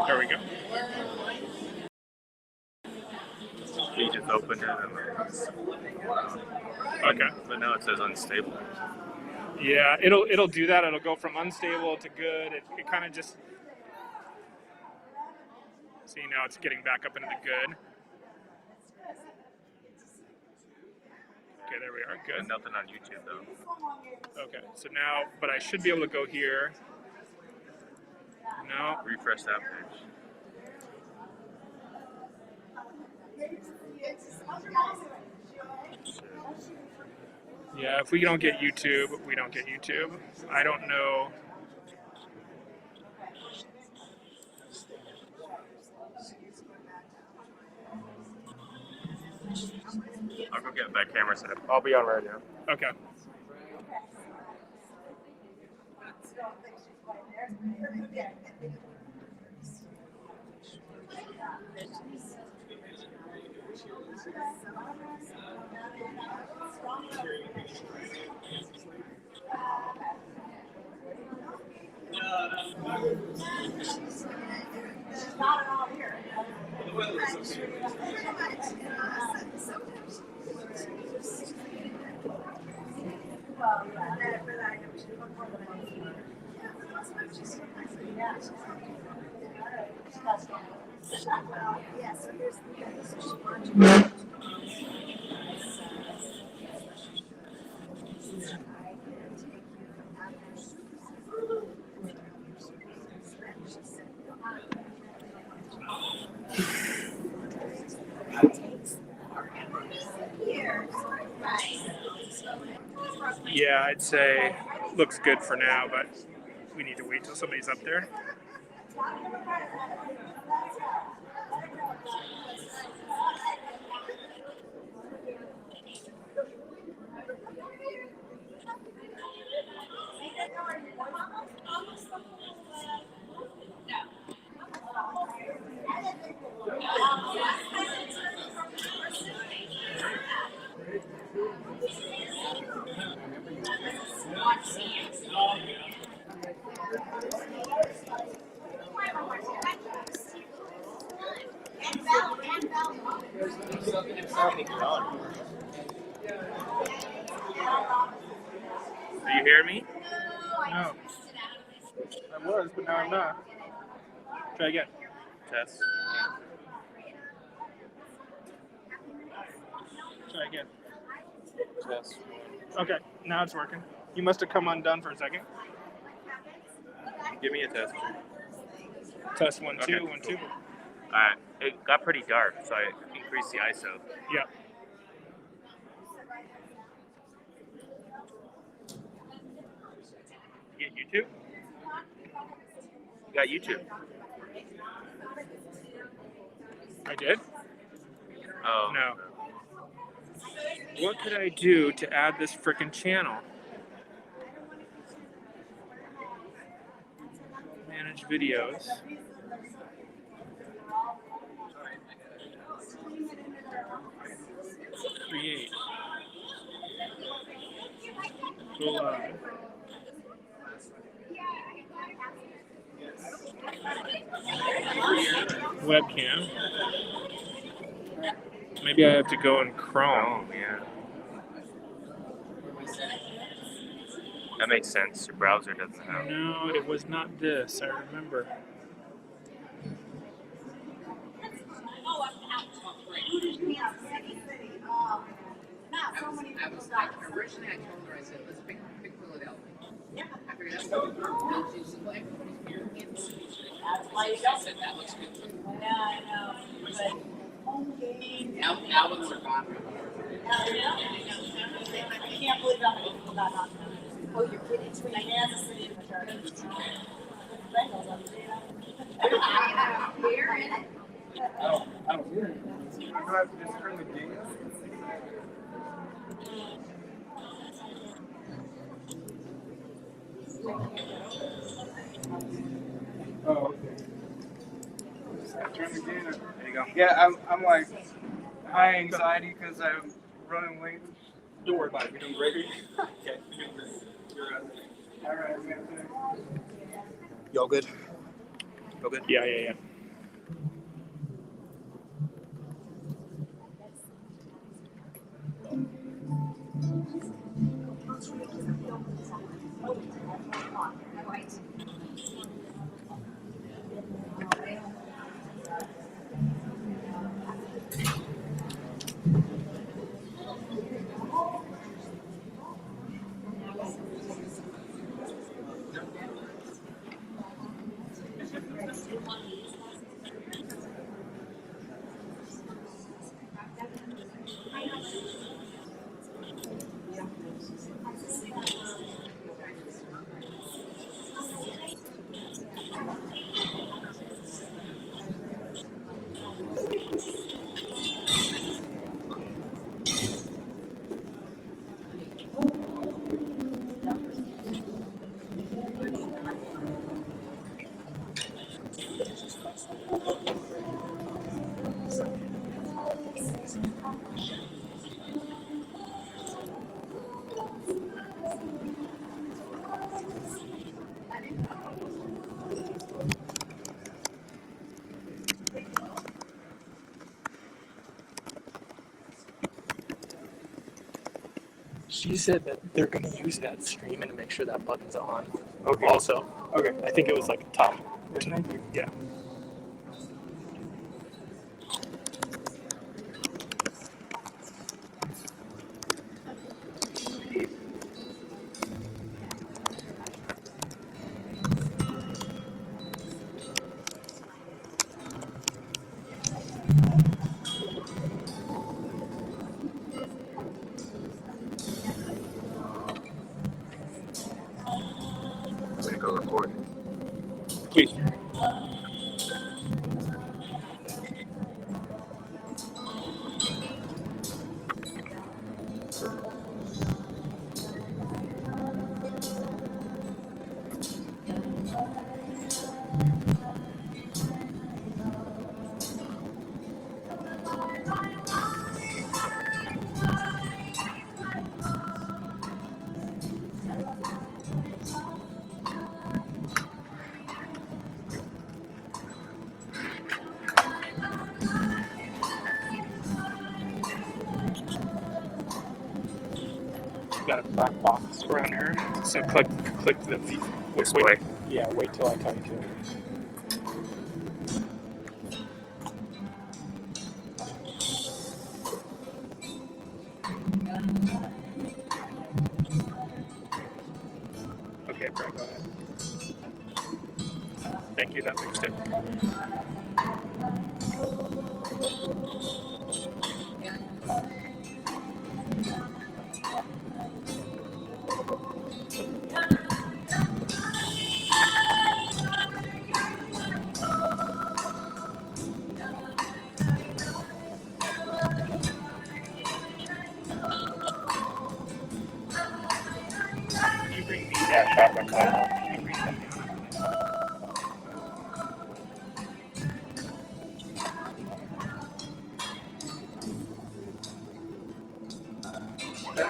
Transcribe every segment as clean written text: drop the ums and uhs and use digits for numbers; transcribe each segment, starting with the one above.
There we go. You just opened it. Okay. But now it says unstable. Yeah, it'll do that. It'll go from unstable to good. It kind of just. See, now it's getting back up into the good. Okay, there we are. Good. Nothing on YouTube though. Okay, so now, but I should be able to go here. No. Refresh that page. Yeah, if we don't get YouTube, we don't get YouTube. I don't know. I'll go get that camera set up. I'll be on right now. Okay. Not at all here. Yeah, I'd say looks good for now, but we need to wait till somebody's up there. Do you hear me? No. I was, but now I'm not. Try again. Test. Try again. Test. Okay, now it's working. You must have come undone for a second. Give me a test. Test 1, 2, Okay, 1, 2. Alright. It got pretty dark, so I increased the ISO. Yeah. You get YouTube? You got YouTube. I did? Oh. No. What could I do to add this frickin' channel? Manage videos. Create. We'll, webcam. Maybe I have to go in Chrome. Oh, yeah. That makes sense. Your browser doesn't have. No, it was not this. I remember. Originally, I told her, I said, let's pick Philadelphia. I figured that's what we do. And she said, well, everybody's here. I said, that looks good. Yeah, I know. But now it's a bomb. I can't believe how many people got on. Oh, you're kidding. I guess. Oh, here. You have to just turn the game on. Oh, okay. Turn the game on. There you go. Yeah, I'm like high anxiety because I'm running late. Don't worry about it. You're doing great. Okay. All right. Y'all good? Y'all good? Yeah. She said that they're going to use that stream and make sure that button's on. Okay. Also, Okay. I think it was like top. Yeah. I'm gonna go record. Please. Got a black box around her. So click the This way. Yeah, wait till I tell you to. Okay, Brett, go ahead. Thank you, that fixed it. You bring me that chocolate coffee. You bring that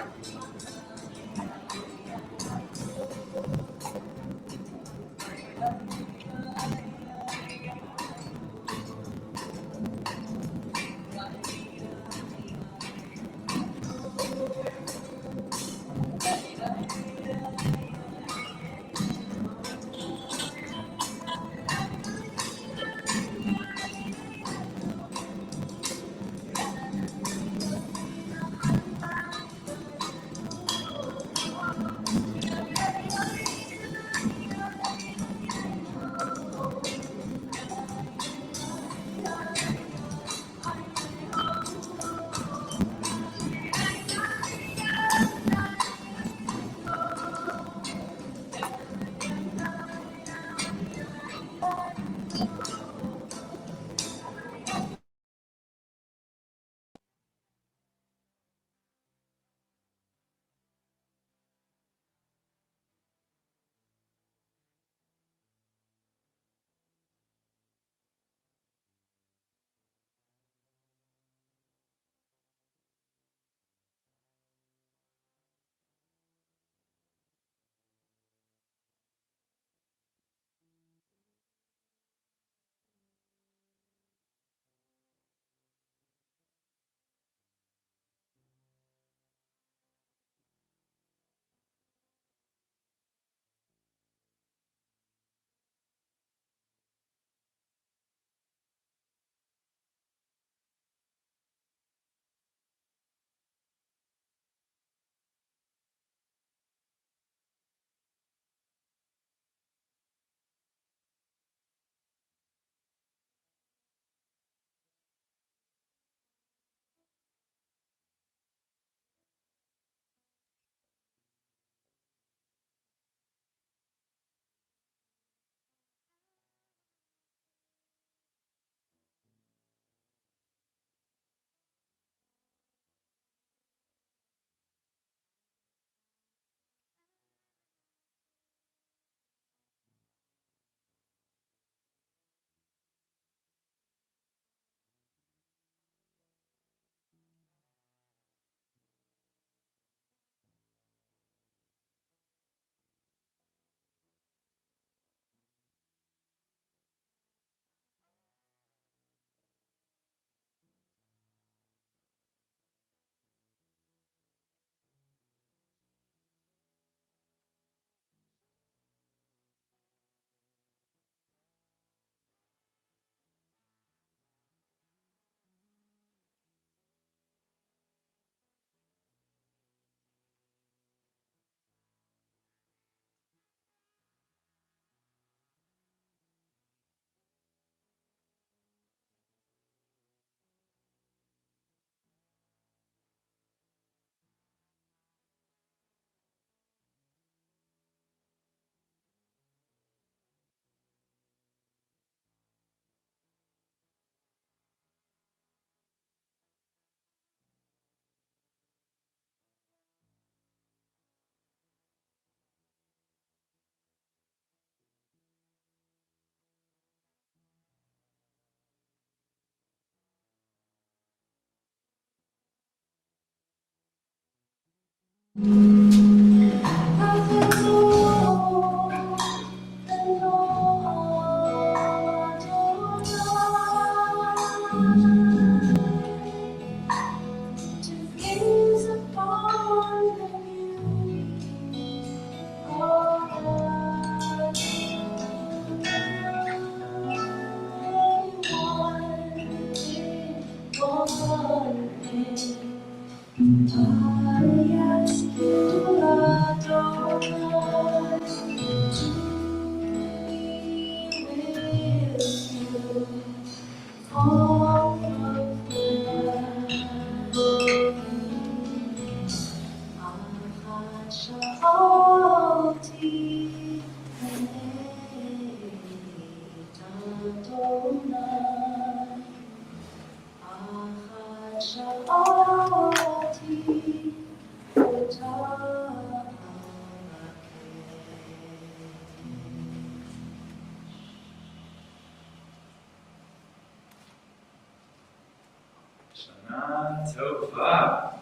Shana Tova.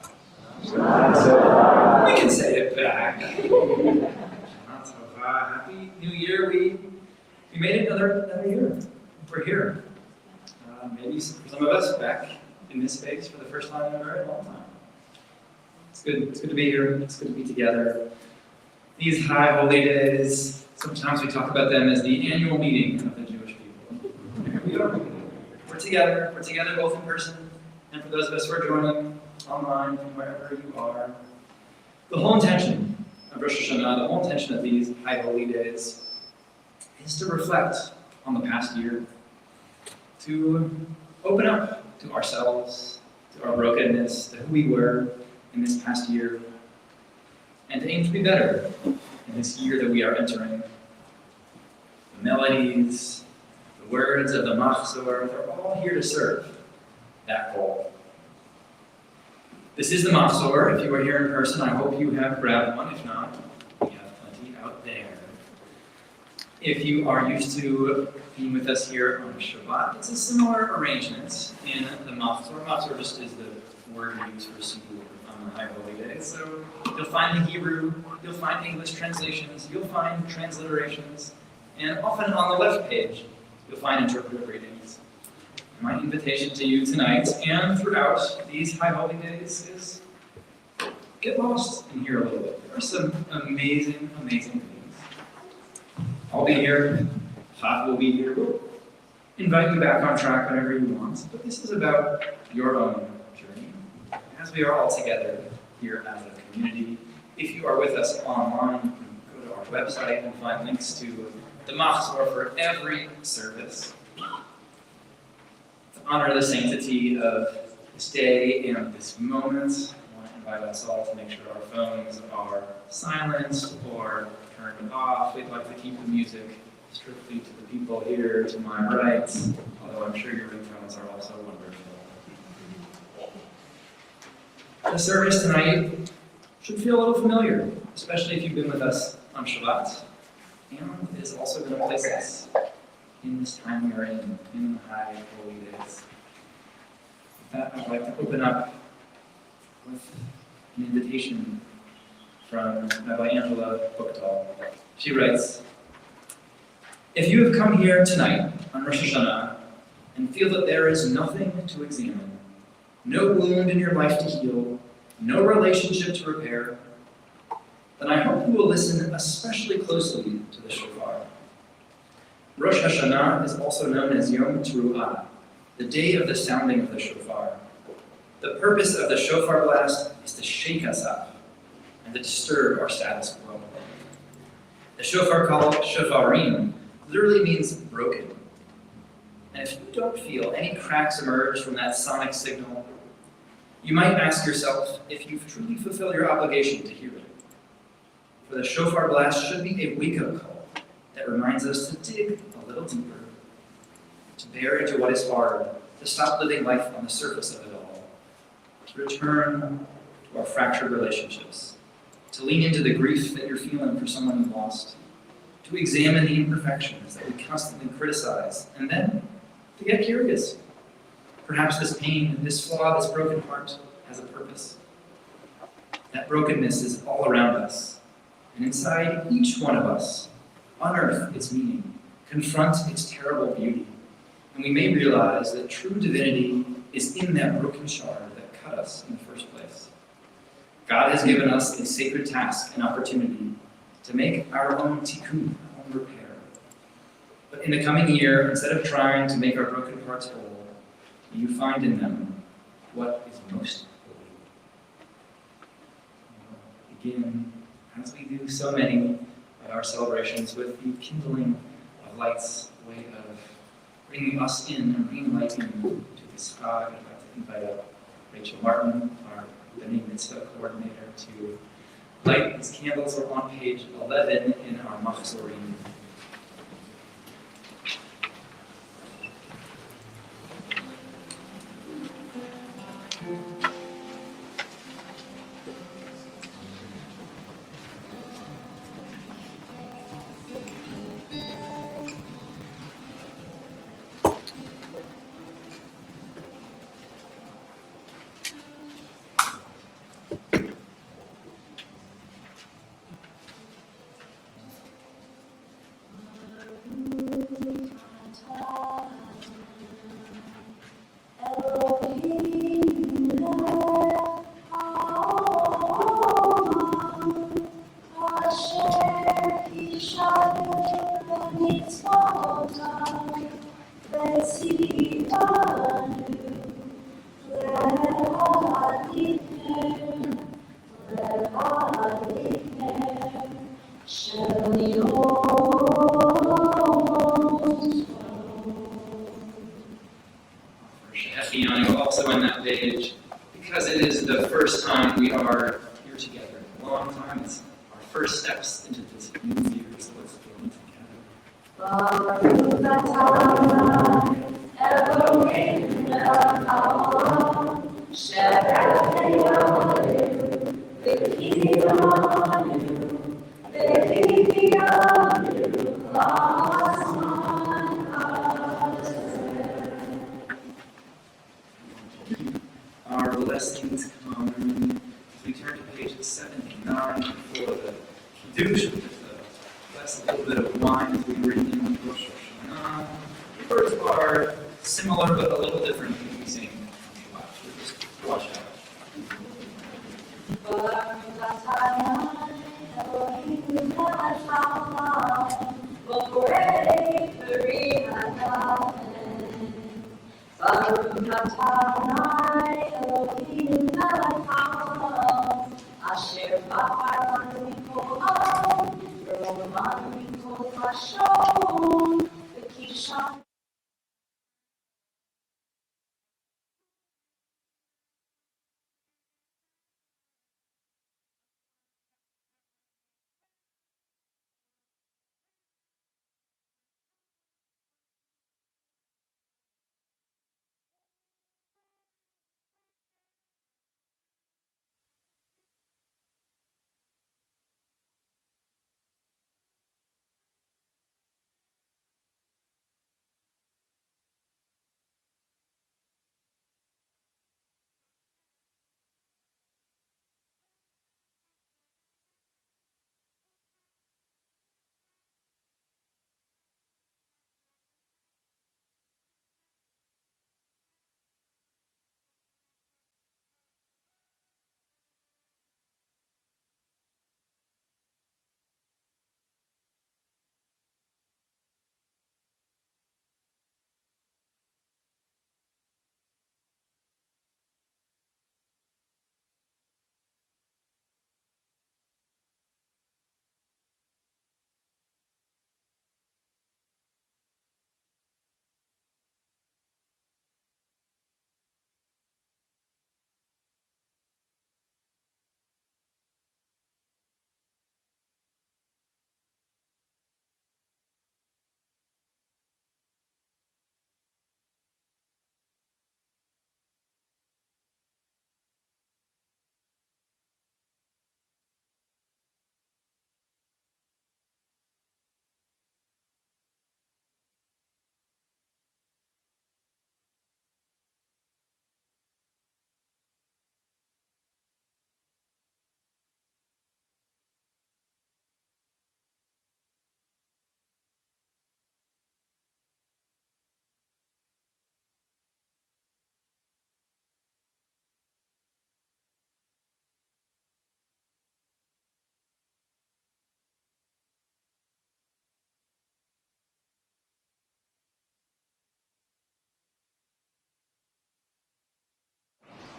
Shana Tova. We can say it back. Shana Tova. Happy New Year. We made it another year. We're here. Maybe for some of us back in this space for the first time in a very long time. It's good to be here. It's good to be together. These high holy days, sometimes we talk about them as the annual meeting of the Jewish people. Here we are. We're together both in person, and for those of us who are joining online from wherever you are. The whole intention of Rosh Hashanah, the whole intention of these high holy days is to reflect on the past year, to open up to ourselves, to our brokenness, to who we were in this past year, and to aim to be better in this year that we are entering. The melodies, the words of the Machzor, they're all here to serve that goal. This is the Machzor. If you are here in person, I hope you have grabbed one. If not, we have plenty out there. If you are used to being with us here on Shabbat, it's a similar arrangement in the Machzor. Machzor just is the word we use for Sukkot on the High Holy Day. So you'll find the Hebrew, you'll find English translations, you'll find transliterations, and often on the left page, you'll find interpretive readings. My invitation to you tonight and throughout these High Holy Days is get lost in here a little bit. There are some amazing, amazing things. I'll be here, Chaf will be here. We'll invite you back on track whenever you want, but this is about your own journey as we are all together here as a community. If you are with us online, you can go to our website and find links to the Machzor for every service. To honor the sanctity of this day and this moment, I want to invite us all to make sure our phones are silenced or turned off. We'd like to keep the music strictly to the people here to my right, although I'm sure your ringtones are also wonderful. The service tonight should feel a little familiar, especially if you've been with us on Shabbat, and it is also going to place us in this time we are in the High Holy Days. With that, I'd like to open up with an invitation from Rabbi Angela Buchtal. She writes, "If you have come here tonight on Rosh Hashanah and feel that there is nothing to examine, no wound in your life to heal, no relationship to repair, then I hope you will listen especially closely to the shofar. Rosh Hashanah is also known as Yom Teruah, the day of the sounding of the shofar. The purpose of the shofar blast is to shake us up and to disturb our status quo. The shofar called shofarim literally means broken. And if you don't feel any cracks emerge from that sonic signal, you might ask yourself if you've truly fulfilled your obligation to hear it. For the shofar blast should be a wake-up call that reminds us to dig a little deeper, to bear into what is hard, to stop living life on the surface of it all, to return to our fractured relationships, to lean into the grief that you're feeling for someone you lost, to examine the imperfections that we constantly criticize, and then to get curious. Perhaps this pain, this flaw, this broken heart has a purpose. That brokenness is all around us, and inside each one of us. Unearth its meaning, confront its terrible beauty, and we may realize that true divinity is in that broken shard that cut us in the first place. God has given us a sacred task and opportunity to make our own tikkun, our own repair. But in the coming year, instead of trying to make our broken hearts whole, may you find in them what is most holy. Begin, as we do so many of our celebrations, with the kindling of lights, a way of bringing us in and bringing light in to the sky. I'd like to invite up Rachel Martin, our B'nai Mitzvah coordinator, to light these candles. We're on page 11 in our Machzorim. Also on that page, because it is the first time we are here together in a long time. It's our first steps into this new year, so let's join Our blessings come as we turn to pages 79 for the Kiddush, bless a little bit of wine as we bring in Rosh Hashanah. The words are similar but a little different when we sing. Just watch out.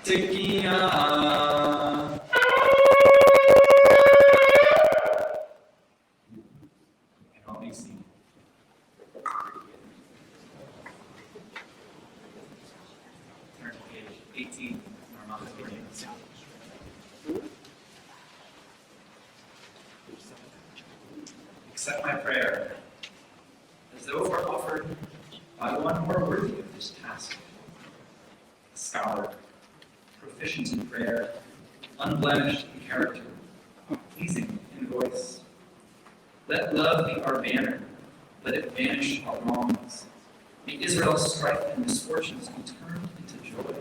Tekiah. And all these things. Turn to page 18. Accept my prayer, as though it were offered by one more worthy of this task. A scholar, proficient in prayer, unblemished in character, pleasing in voice. Let love be our banner, let it banish all wrongs. May Israel's strife and misfortunes be turned into joy,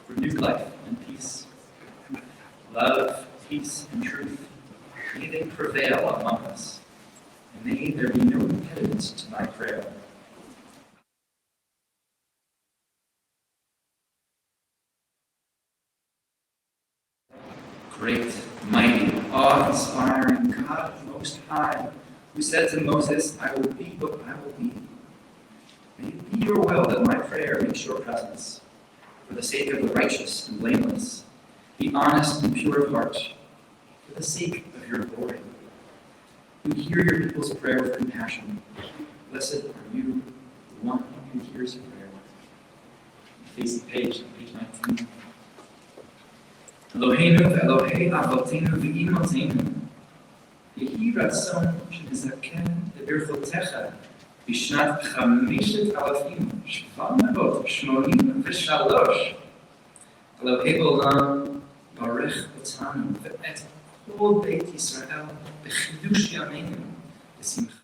renewed life and peace. Love, peace, and truth, may they prevail among us, and may there be no impediment to my prayer. Great, mighty, awe-inspiring God Most High, who said to Moses, I will be what I will be. May it be your will that my prayer reach your presence, for the sake of the righteous and blameless, the honest and pure of heart, for the sake of your glory. Who hear your people's prayer with compassion. Blessed are you, the one who hears your prayer. Facing page 19. Eloheinu ve'Elohei avotenu ve'imotenu, yehi ratzon shenizaken bebirchotecha bishnat 5,783. Elohei olam barech otanu ve'et kol beit Yisrael b'chidush yameinu b'simcha.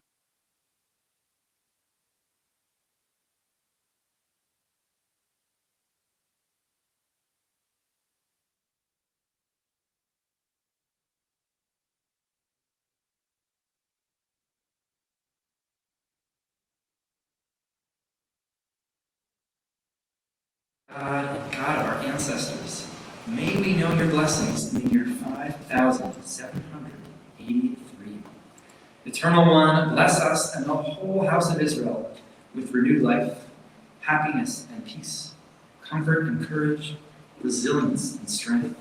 God, our ancestors, may we know your blessings in the year 5,783. Eternal One, bless us and the whole house of Israel with renewed life, happiness and peace, comfort and courage, resilience and strength.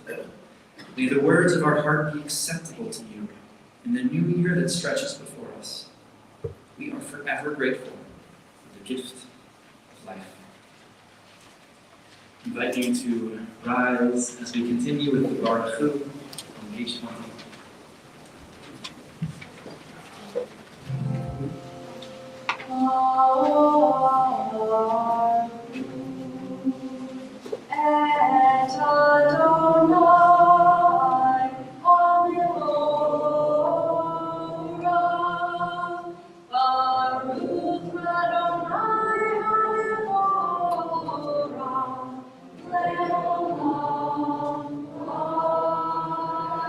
May the words of our heart be acceptable to you in the new year that stretches before us. We are forever grateful for the gift of life. I invite you to rise as we continue with the Baruch Hu on page 20. Et Adonai, Hamevorach, Baruch Adonai, Hamevorach, Leolam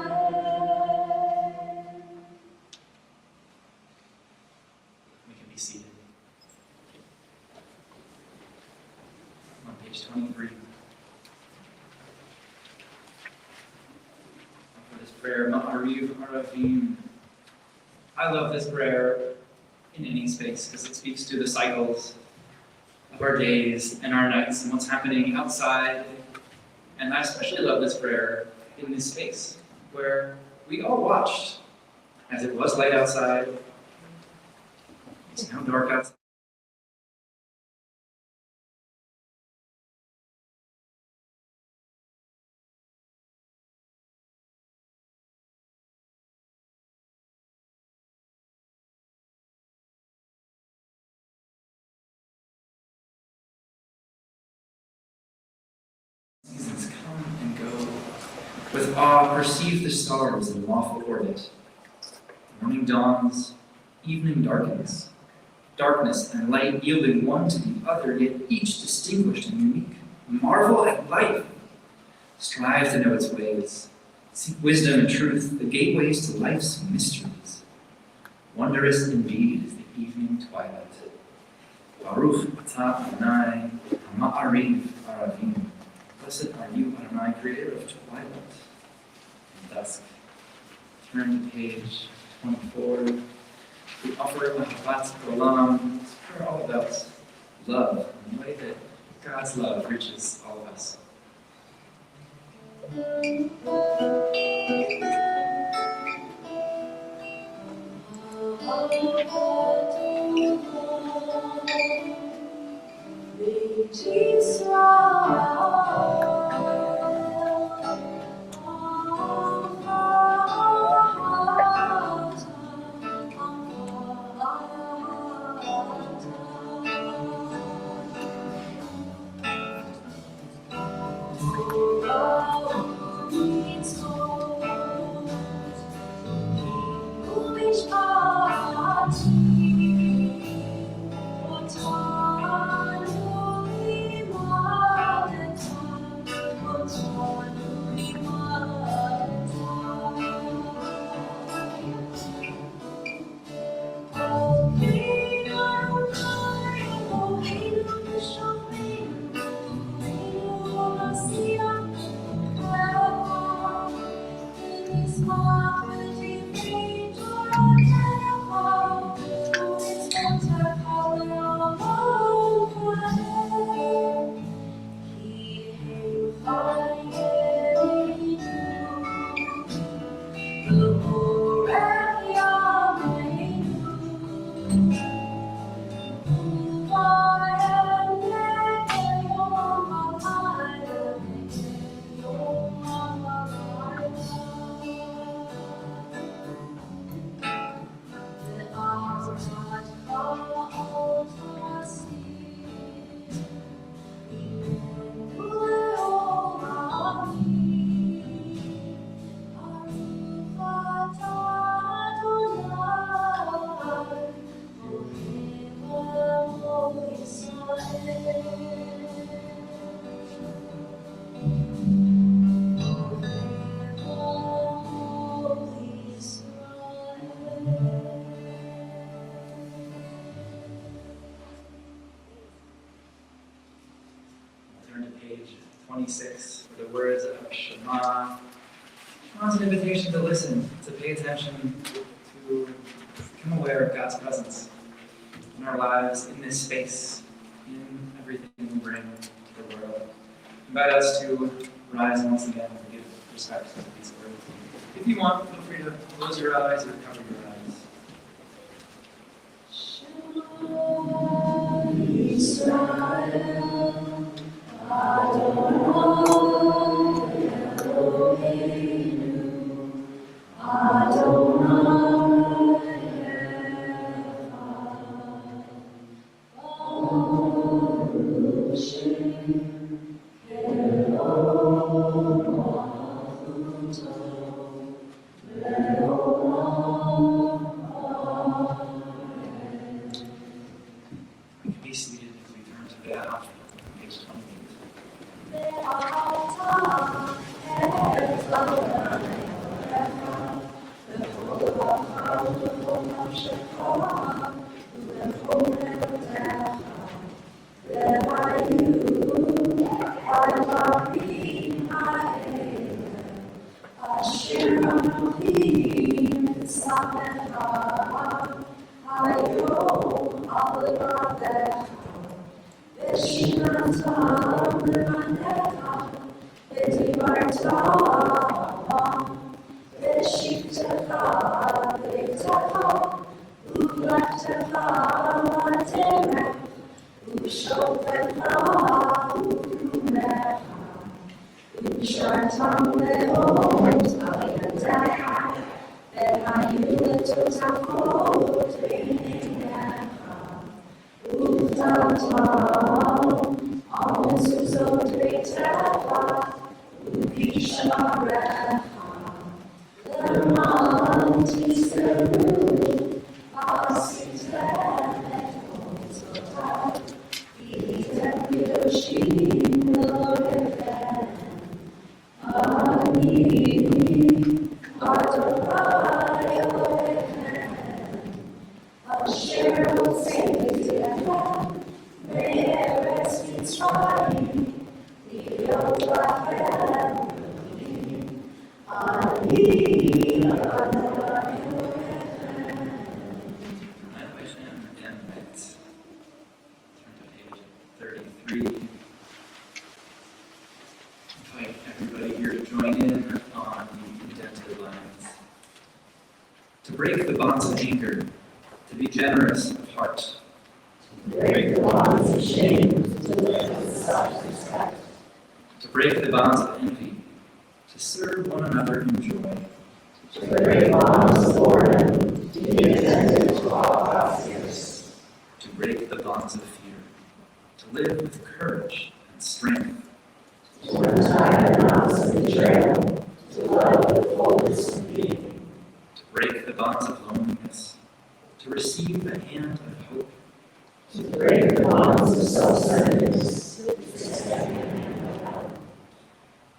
Amen. We can be seated. On page 23. For this prayer, Ma'ariv Aravim. I love this prayer in any space because it speaks to the cycles of our days and our nights and what's happening outside. And I especially love this prayer in this space where we all watched as it was light outside. It's now dark outside. Seasons come and go. With awe, perceive the stars in lawful orbit. Morning dawns, evening darkens. Darkness and light yielding one to the other, yet each distinguished and unique. Marvel at life. Strive to know its ways. Seek wisdom and truth, the gateways to life's mysteries. Wondrous indeed is the evening twilight. Baruch atah Adonai, Ma'ariv Aravim. Blessed are you, Adonai, creator of twilight and dusk. Turn to page 24. We offer Mahavat Olam. It's prayer all about love and the way that God's love reaches all of us. Turn to page 26 for the words of Shema. Shema's an invitation to listen, to pay attention, to become aware of God's presence in our lives, in this space, in everything we bring to the world. Invite us to rise once again and give respect to these words. If you want, feel free to close your eyes or cover your eyes. Be seated as we turn to Bellevue, page 28. Everybody here to join to break the bonds of anger, to be generous of heart, Break the bonds of shame, to live with self-respect. to break the bonds of envy, to serve one another in joy, To break bonds of boredom, to be attentive to all God's gifts. to break the bonds of fear, to live with courage and strength, To untie the knots of betrayal, to love with fullness of being. to break the bonds of loneliness, to receive the hand of hope, To break the bonds of self-centeredness, to extend the hand of help.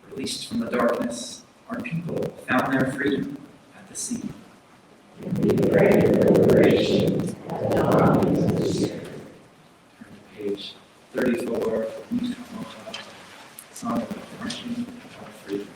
released from the darkness, our people found their freedom at the sea. And we pray for liberation at the dawning of this year. Turn to page 34, Song of the Marching of Freedom.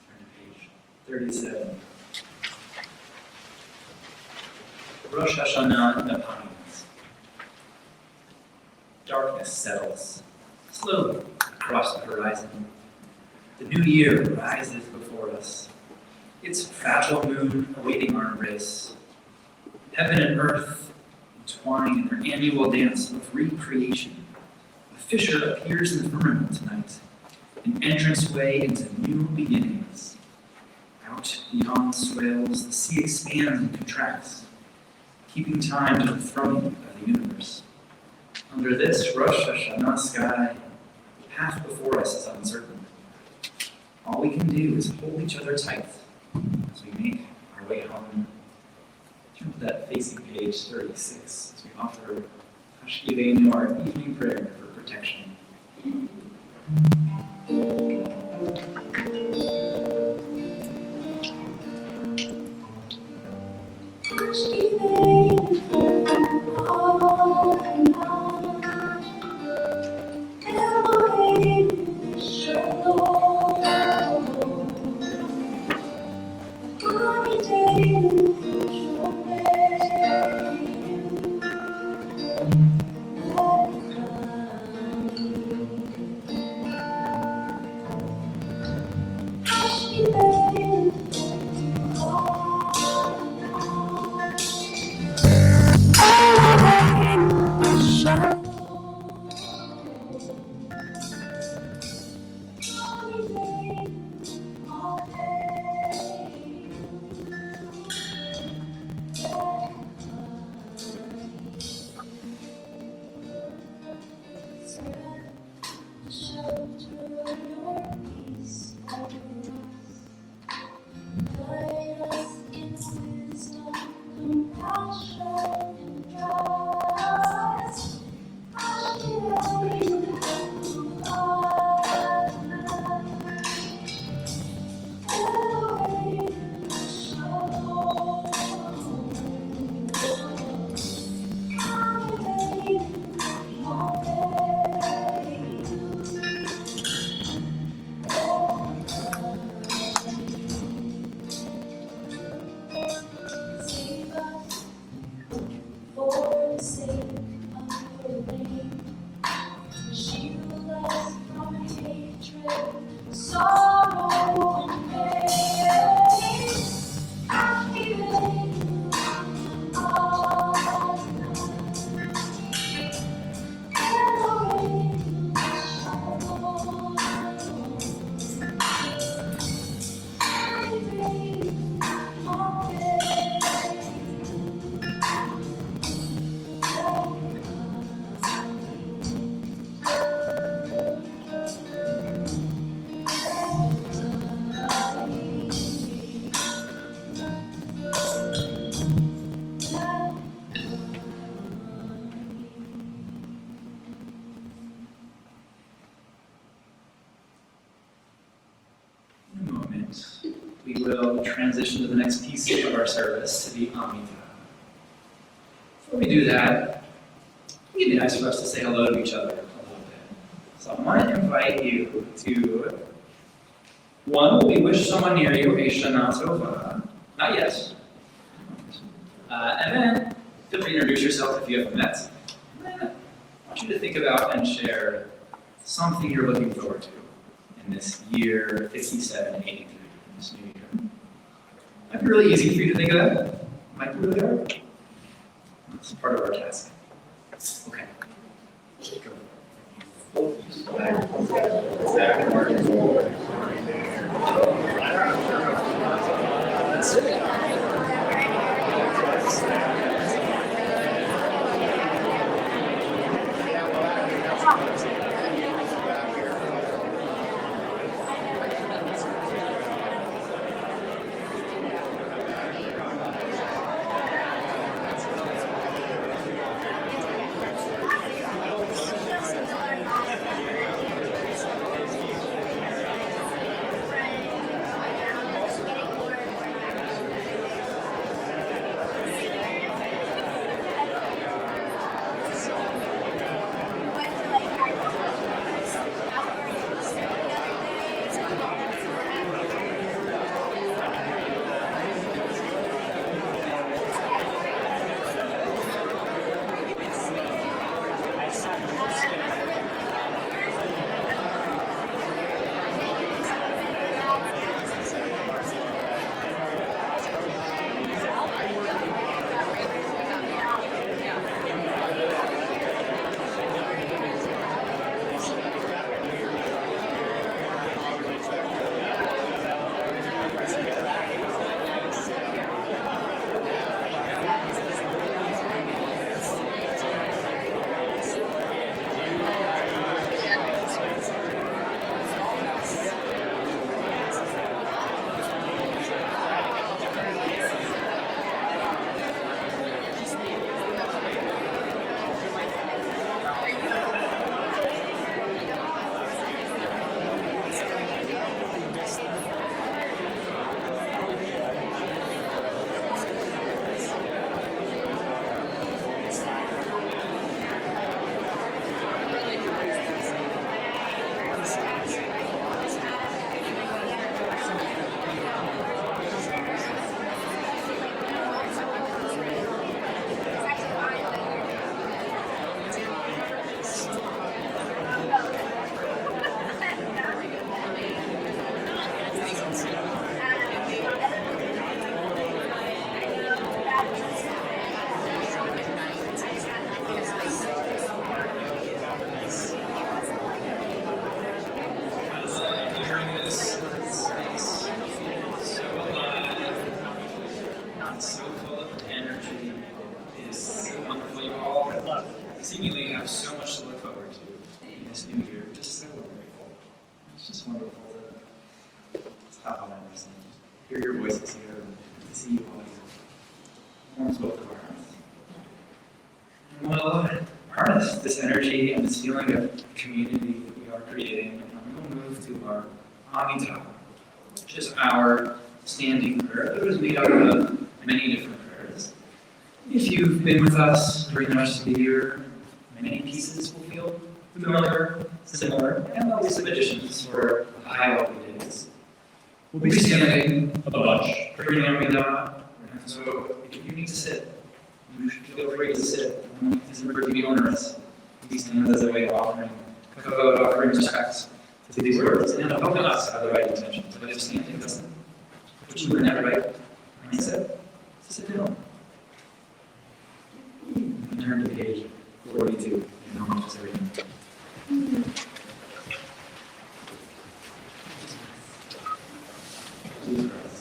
Turn to page 37. Rosh Hashanah and the Pines. Darkness settles slowly across the horizon. The new year rises before us, its fragile moon awaiting our embrace. Heaven and earth entwine in their annual dance of recreation. A fissure appears in the firmament tonight, an entranceway into new beginnings. Out beyond swales, the sea expands and contracts, keeping time to the thrumming of the universe. Under this Rosh Hashanah sky, the path before us is uncertain. All we can do is hold each other tight as we make our way home. Turn to that facing page 36 as we offer Hashkivenu, our evening prayer for protection. In a moment, we will transition to the next piece of our service, to the Amidah. Before we do that, it'd be nice for us to say hello to each other a little bit. So I want to invite you to, one, we wish someone near you a Shana Tova, not yet. And then, feel free to introduce yourself if you haven't met. And then I want you to think about and share something you're looking forward to in this year 5783, this new year. Might be really easy for you to think of that. Might be really hard. It's part of our task. Okay. Go. new year, just so grateful. It's just wonderful to stop on this and hear your voices here and to see you all here. Warms both of our hearts. We'll harness this energy and this feeling of community that we are creating, and we'll move to our Untitled, which is our standing prayer that was made up of many different prayers. If you've been with us during the rest of the year, many pieces will feel familiar, similar, and there'll be some additions for the high holy days. We'll be standing a bunch during the Amidah, so if you need to sit, you should feel free to sit. It's never to be onerous. We stand as a way of offering respect to these words and of helping us have the right intentions. But if standing doesn't put you in that right mindset, sit down. And turn to page 42 in almost everything. Jesus Christ.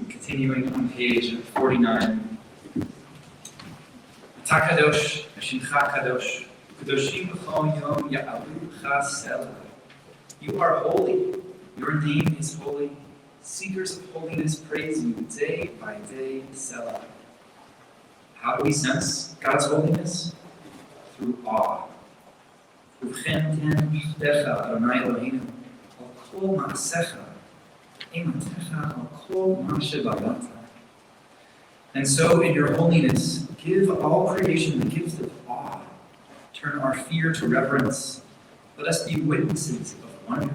Continuing on page 49. Kadosh, Hashem Kadosh, Kedoshim b'chol yom ya'alu chasela. You are holy. Your name is holy. Seekers of holiness praise you day by day, Selah. How do we sense God's holiness? Through awe. Uvchen ten pachtecha Adonai Eloheinu al kol ma'asecha ematecha al kol ma'aseh barata. And so in your holiness, give all creation the gift of awe. Turn our fear to reverence. Let us be witnesses of wonder,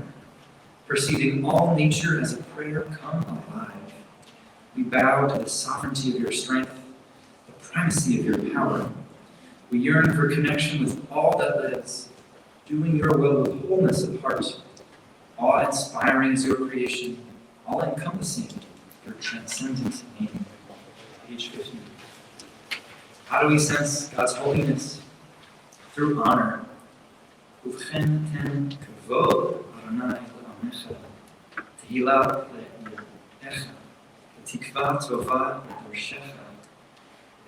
perceiving all nature as a prayer come alive. We bow to the sovereignty of your strength, the primacy of your power. We yearn for connection with all that lives, doing your will with wholeness of heart. Awe-inspiring is your creation, all-encompassing your transcendent name. Page 50. How do we sense God's holiness? Through honor. Uvchen ten kavod Adonai le'amecha, tehillah le'echa, v'tikva tova l'dorshecha.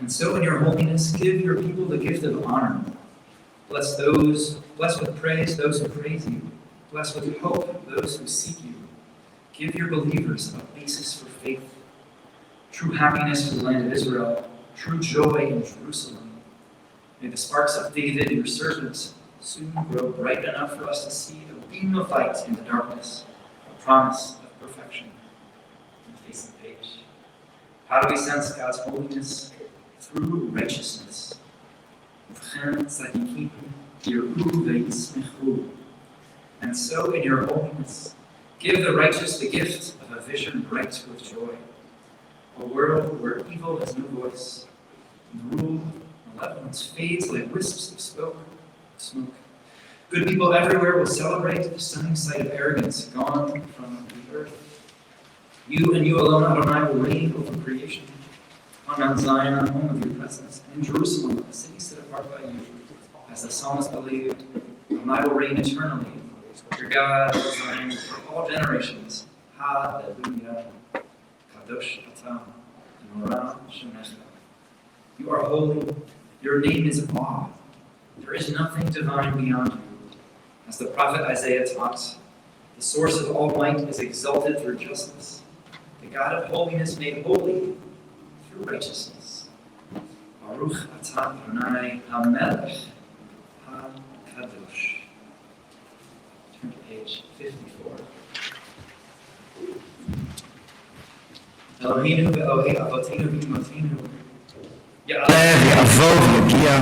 And so in your holiness, give your people the gift of honor. Bless with praise those who praise you. Bless with hope those who seek you. Give your believers a basis for faith. True happiness for the land of Israel, true joy in Jerusalem. May the sparks of David, your servant, soon grow bright enough for us to see a beam of light in the darkness, a promise of perfection. On the face of the page. How do we sense God's holiness? Through righteousness. And so in your holiness, give the righteous the gift of a vision bright with joy. A world where evil has no voice, and the rule of malevolence fades like wisps of smoke. Good people everywhere will celebrate the stunning sight of arrogance gone from the earth. You and you alone, Adonai, will reign over creation. On Mount Zion, home of your presence, and in Jerusalem, a city set apart by you. As the psalmist believed, Adonai will reign eternally. Your God is Zion for all generations. Hallelujah. Kadosh Atam, Norah Shemecha. You are holy. Your name is awe. There is nothing divine beyond you. As the prophet Isaiah taught, the source of all might is exalted through justice. The God of holiness made holy through righteousness. Baruch atah Adonai HaMelech HaKadosh. Turn to page 54. Eloheinu ve'Elohei Avotenu v'Imotenu Ya'aleh v'Yavo v'Yagia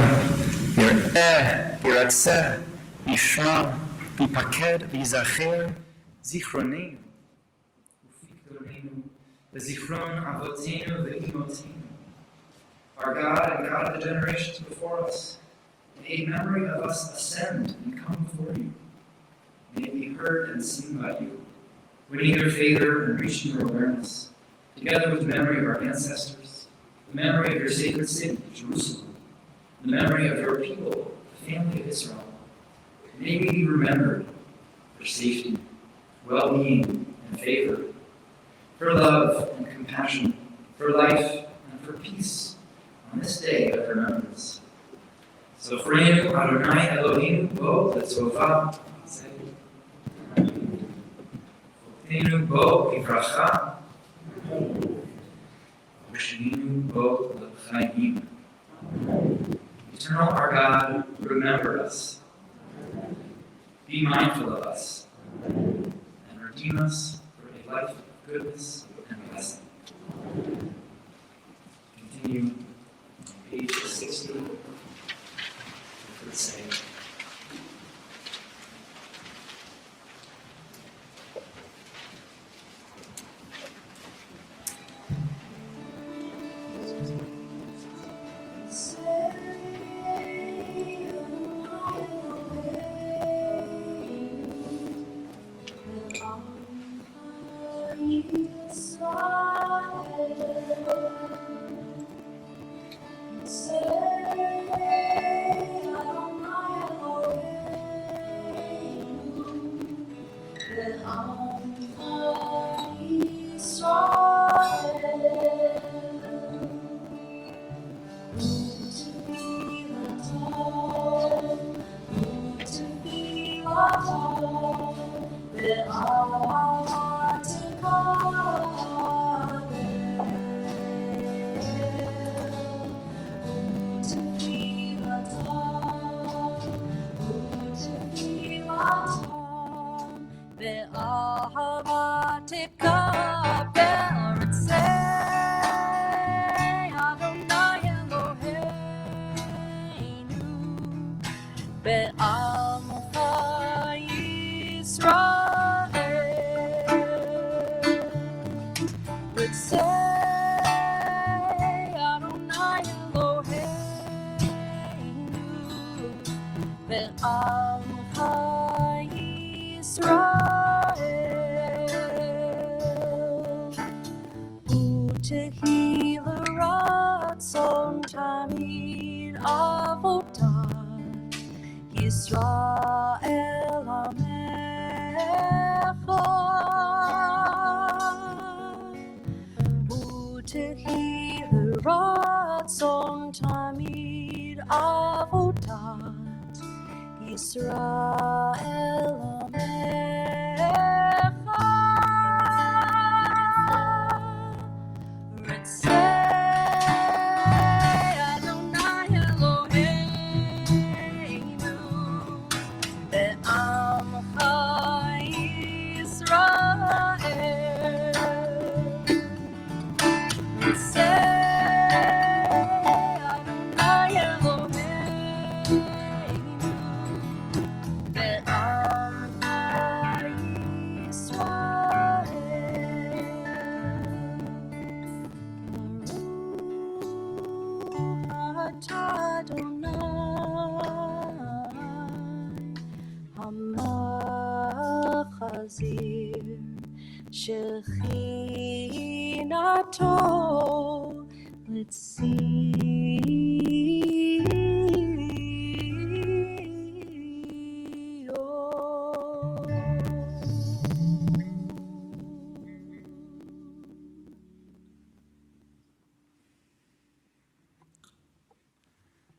Yir'eh Yiratzeh Yishma V'Yipaked V'Yizacher Zichronenu Ufikronenu V'Zichron Avotenu v'Imotenu. Our God and God of the generations before us, may a memory of us ascend and come before you. May it be heard and seen by you, winning your favor and reaching your awareness, together with the memory of our ancestors, the memory of your sacred city, Jerusalem, the memory of your people, the family of Israel. May we be remembered for safety, well-being, and favor, for love and compassion, for life and for peace on this day of remembrance. Zofreinu Adonai Eloheinu bo letovah V'Otenu bo bivracha V'Sheminu bo l'chaim. Eternal our God, remember us. Be mindful of us. And redeem us for a life of goodness and blessing. Continue on page 60 for the same.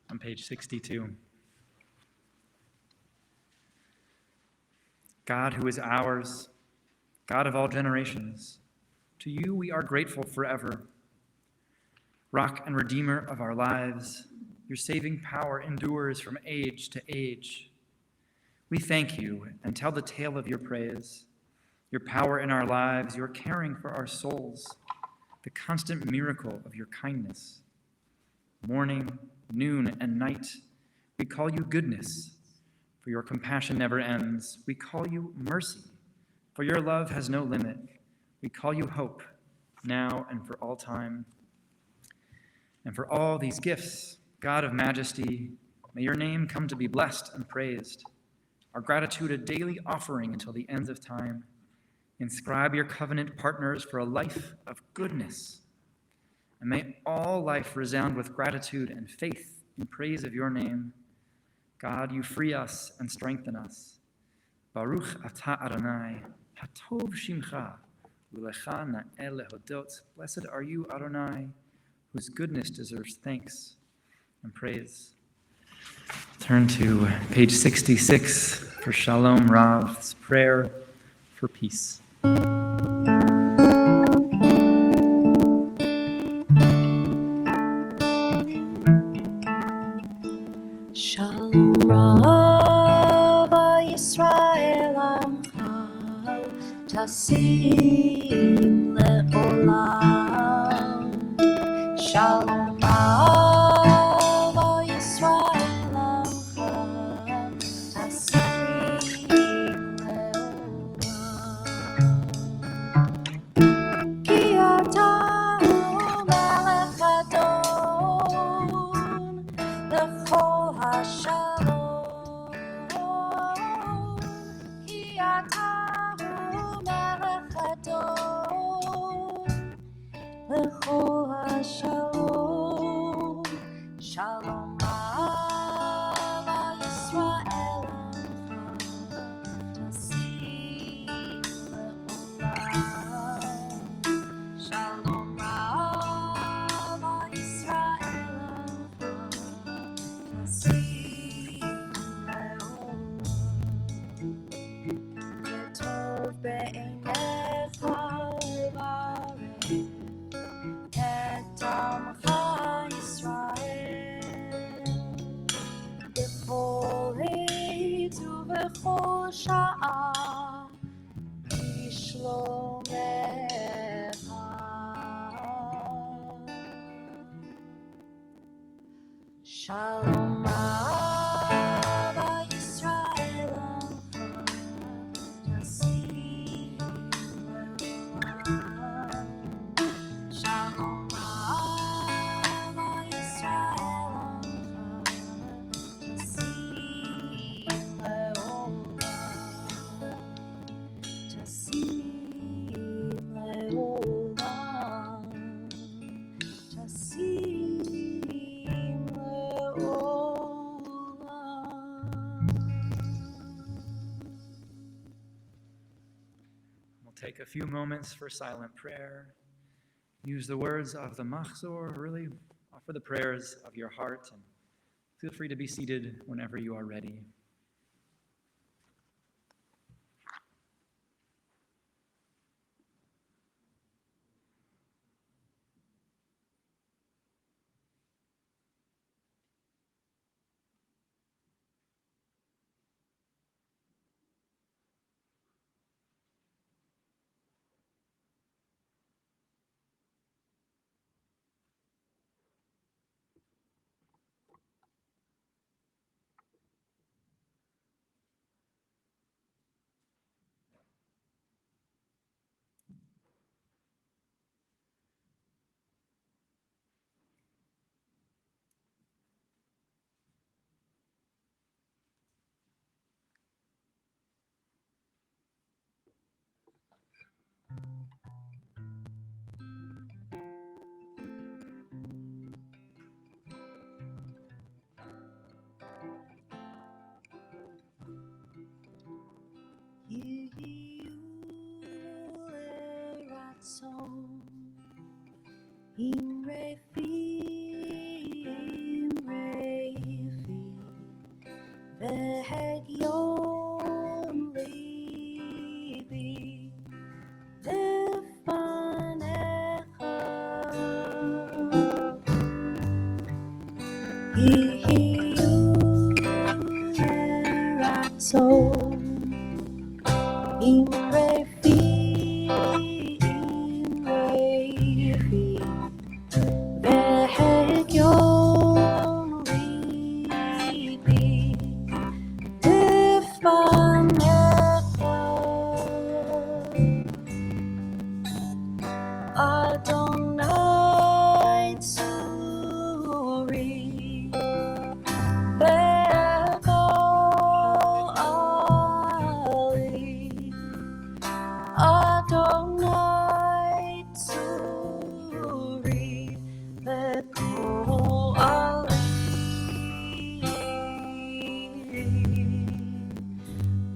On page 62. God who is ours, God of all generations, to you we are grateful forever. Rock and Redeemer of our lives, your saving power endures from age to age. We thank you and tell the tale of your praise, your power in our lives, your caring for our souls, the constant miracle of your kindness. Morning, noon, and night, we call you goodness, for your compassion never ends. We call you mercy, for your love has no limit. We call you hope, now and for all time. And for all these gifts, God of majesty, may your name come to be blessed and praised. Our gratitude a daily offering until the ends of time. Inscribe your covenant partners for a life of goodness. And may all life resound with gratitude and faith in praise of your name. God, you free us and strengthen us. Baruch atah Adonai, hatov shimcha, ulecha na'el lehodot. Blessed are you, Adonai, whose goodness deserves thanks and praise. Turn to page 66 for Shalom Rav's prayer for peace. Shalom Rav Yisrael Amcha Tasim Le'olam. Shalom Rav Yisrael Amcha Tasim Le'olam. Ki ata melech Adon L'chol Hashalom, Ki ata melech Adon L'chol Hashalom. Shalom Rav Yisrael Amcha Tasim Le'olam. Shalom Rav Yisrael Amcha Tasim Le'olam. Ketov be'einecha levarech Shalom Rabbi Yisrael Nasim Shalom Rabbi Yisrael Nasim We'll take a few moments for silent prayer. Use the words of the Machzor, really offer the prayers of your heart, and feel free to be seated whenever you are ready.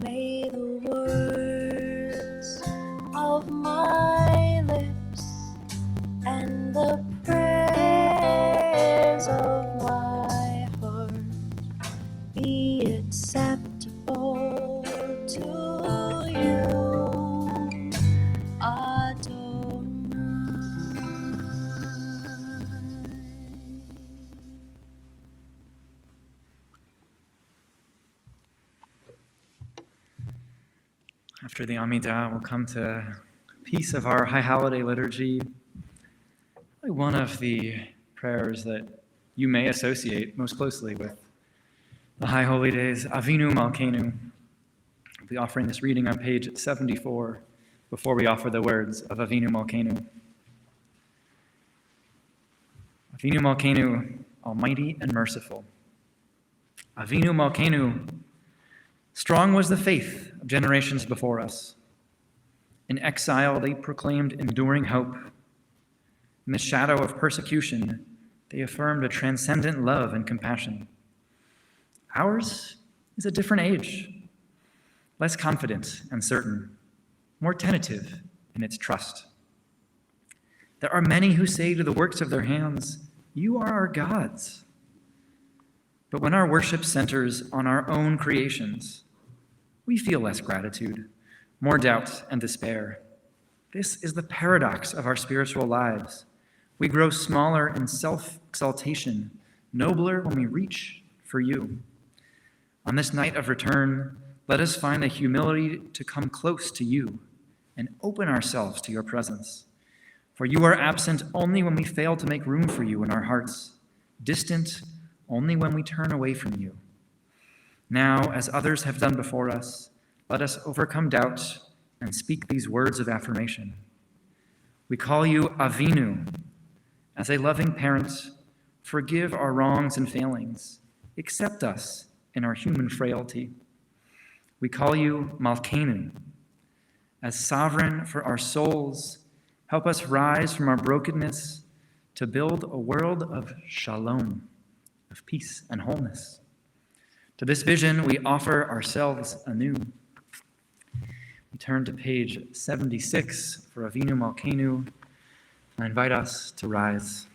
May the words of my lips and the prayers of my heart be acceptable to you, Adonai. After the Amidah, we'll come to a piece of our High Holiday liturgy. One of the prayers that you may associate most closely with the High Holy Days, Avinu Malkeinu. We'll be offering this reading on page 74 before we offer the words of Avinu Malkeinu. Avinu Malkeinu, almighty and merciful. Avinu Malkeinu, strong was the faith of generations before us. In exile, they proclaimed enduring hope. In the shadow of persecution, they affirmed a transcendent love and compassion. Ours is a different age, less confident and certain, more tentative in its trust. There are many who say to the works of their hands, "You are our gods." But when our worship centers on our own creations, we feel less gratitude, more doubt and despair. This is the paradox of our spiritual lives. We grow smaller in self-exaltation, nobler when we reach for you. On this night of return, let us find the humility to come close to you and open ourselves to your presence. For you are absent only when we fail to make room for you in our hearts, distant only when we turn away from you. Now, as others have done before us, let us overcome doubt and speak these words of affirmation. We call you Avinu. As a loving parent, forgive our wrongs and failings. Accept us in our human frailty. We call you Malkeinu. As sovereign for our souls, help us rise from our brokenness to build a world of shalom, of peace and wholeness. To this vision, we offer ourselves anew. We turn to page 76 for Avinu Malkeinu. I invite us to rise.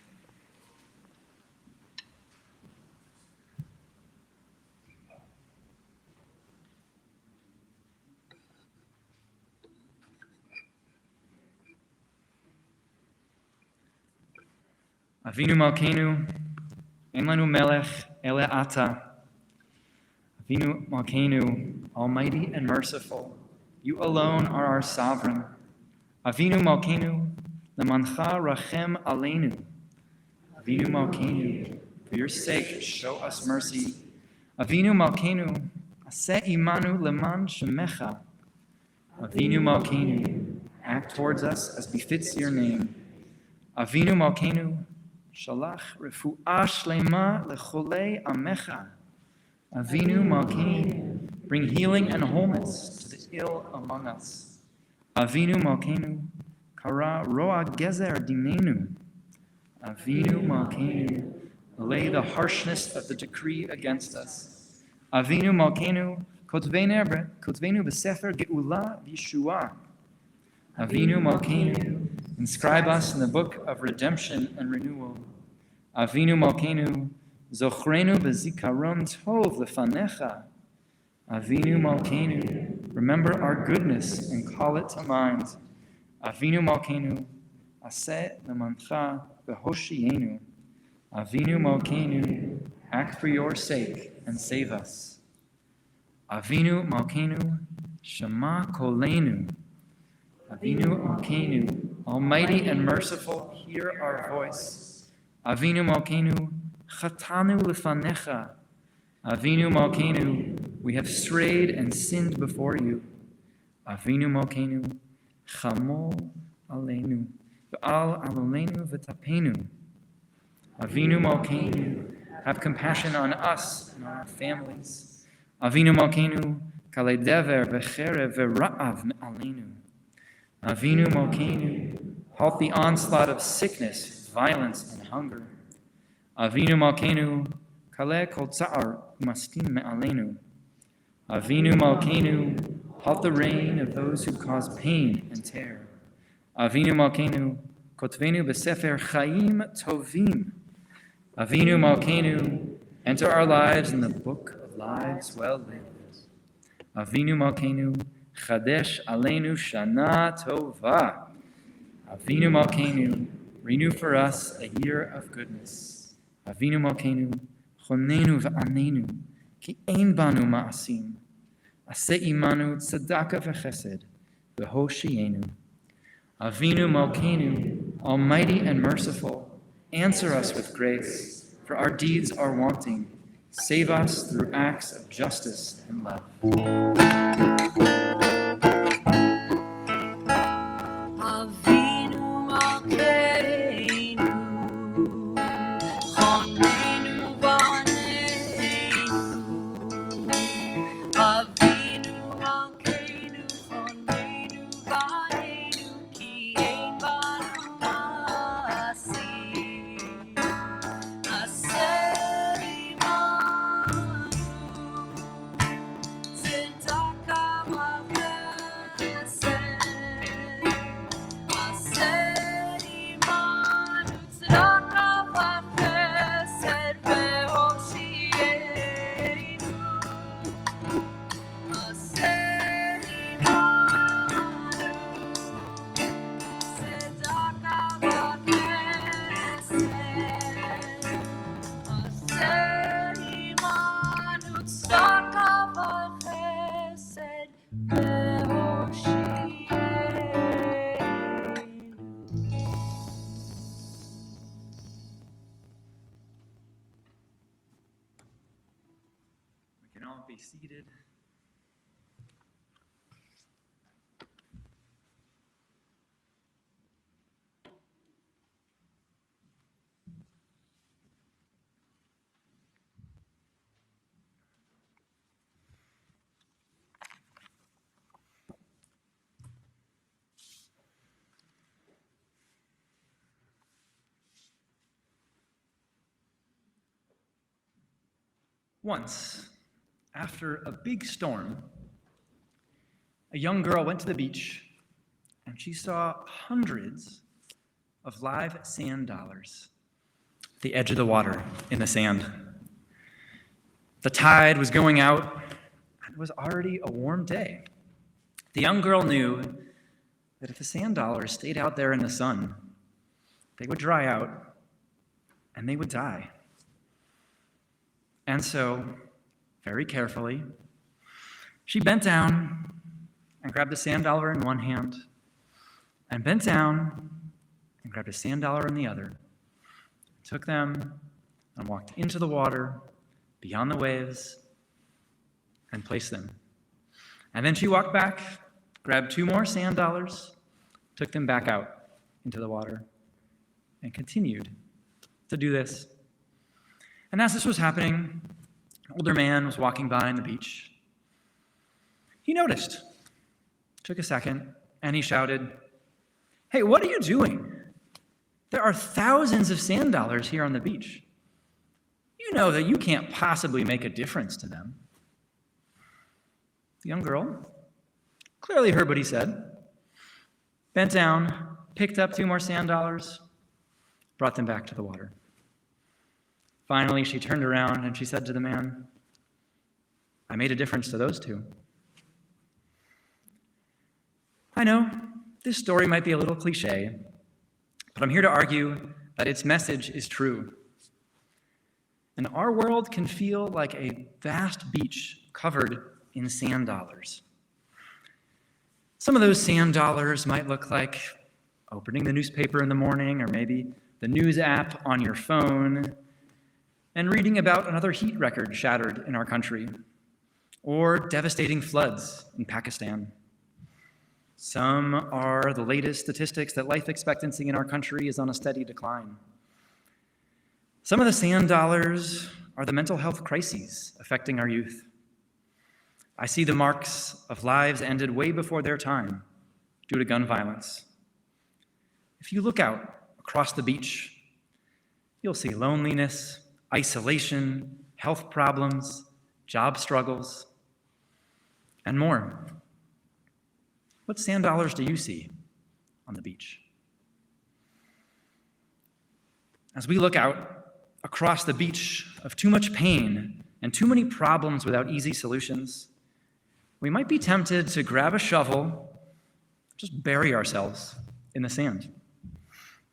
Avinu Malkeinu, Ein lanu melech ele ata. Avinu Malkeinu, almighty and merciful, you alone are our sovereign. Avinu Malkeinu, lemancha rachem aleinu. Avinu Malkeinu, for your sake, show us mercy. Avinu Malkeinu, aseh imanu leman shemecha. Avinu Malkeinu, act towards us as befits your name. Avinu Malkeinu, shalach refuah shlema lecholei amecha. Avinu Malkeinu, bring healing and wholeness to the ill among us. Avinu Malkeinu, kara roa gezer dimenu. Avinu Malkeinu, allay the harshness of the decree against us. Avinu Malkeinu, kotvenu b'sefer geula v'yeshua. Avinu Malkeinu, inscribe us in the book of redemption and renewal. Avinu Malkeinu, zochrenu b'zikaron tov lefanecha. Avinu Malkeinu, remember our goodness and call it to mind. Avinu Malkeinu, aseh lemancha v'hoshienu. Avinu Malkeinu, act for your sake and save us. Avinu Malkeinu, shema kolenu. Avinu Malkeinu, almighty and merciful, hear our voice. Avinu Malkeinu, chatanu lefanecha. Avinu Malkeinu, we have strayed and sinned before you. Avinu Malkeinu, chamol aleinu, v'al aloleinu v'tapenu. Avinu Malkeinu, have compassion on us and on our families. Avinu Malkeinu, kalei dever v'cherev v'ra'av me'aleinu. Avinu Malkeinu, halt the onslaught of sickness, violence, and hunger. Avinu Malkeinu, kaleh kol tsa'ar umastim me'aleinu. Avinu Malkeinu, halt the reign of those who cause pain and terror. Avinu Malkeinu, kotvenu b'sefer chaim tovim. Avinu Malkeinu, enter our lives in the book of lives well lived. Avinu Malkeinu, chadesh aleinu shana tova. Avinu Malkeinu, renew for us a year of goodness. Avinu Malkeinu, chonenu v'anenu, ki ein banu ma'asim. Aseh imanu tzedakah v'chesed, v'hoshienu. Avinu Malkeinu, almighty and merciful, answer us with grace, for our deeds are wanting. Save us through acts of justice and love. Sit down. be seated. Once, after a big storm, a young girl went to the beach and she saw hundreds of live sand dollars at the edge of the water in the sand. The tide was going out, and it was already a warm day. The young girl knew that if the sand dollars stayed out there in the sun, they would dry out and they would die. And so, very carefully, she bent down and grabbed a sand dollar in one hand, and bent down and grabbed a sand dollar in the other, took them and walked into the water, beyond the waves, and placed them. And then she walked back, grabbed 2 more sand dollars, took them back out into the water, and continued to do this. And as this was happening, an older man was walking by on the beach. He noticed, took a second, and he shouted, "Hey, what are you doing? There are thousands of sand dollars here on the beach. You know that you can't possibly make a difference to them." The young girl clearly heard what he said, bent down, picked up 2 more sand dollars, brought them back to the water. Finally, she turned around and she said to the man, "I made a difference to those 2. I know this story might be a little cliche, but I'm here to argue that its message is true. And our world can feel like a vast beach covered in sand dollars. Some of those sand dollars might look like opening the newspaper in the morning, or maybe the news app on your phone, and reading about another heat record shattered in our country, or devastating floods in Pakistan. Some are the latest statistics that life expectancy in our country is on a steady decline. Some of the sand dollars are the mental health crises affecting our youth. I see the marks of lives ended way before their time due to gun violence. If you look out across the beach, you'll see loneliness, isolation, health problems, job struggles, and more. What sand dollars do you see on the beach? As we look out across the beach of too much pain and too many problems without easy solutions, we might be tempted to grab a shovel, just bury ourselves in the sand.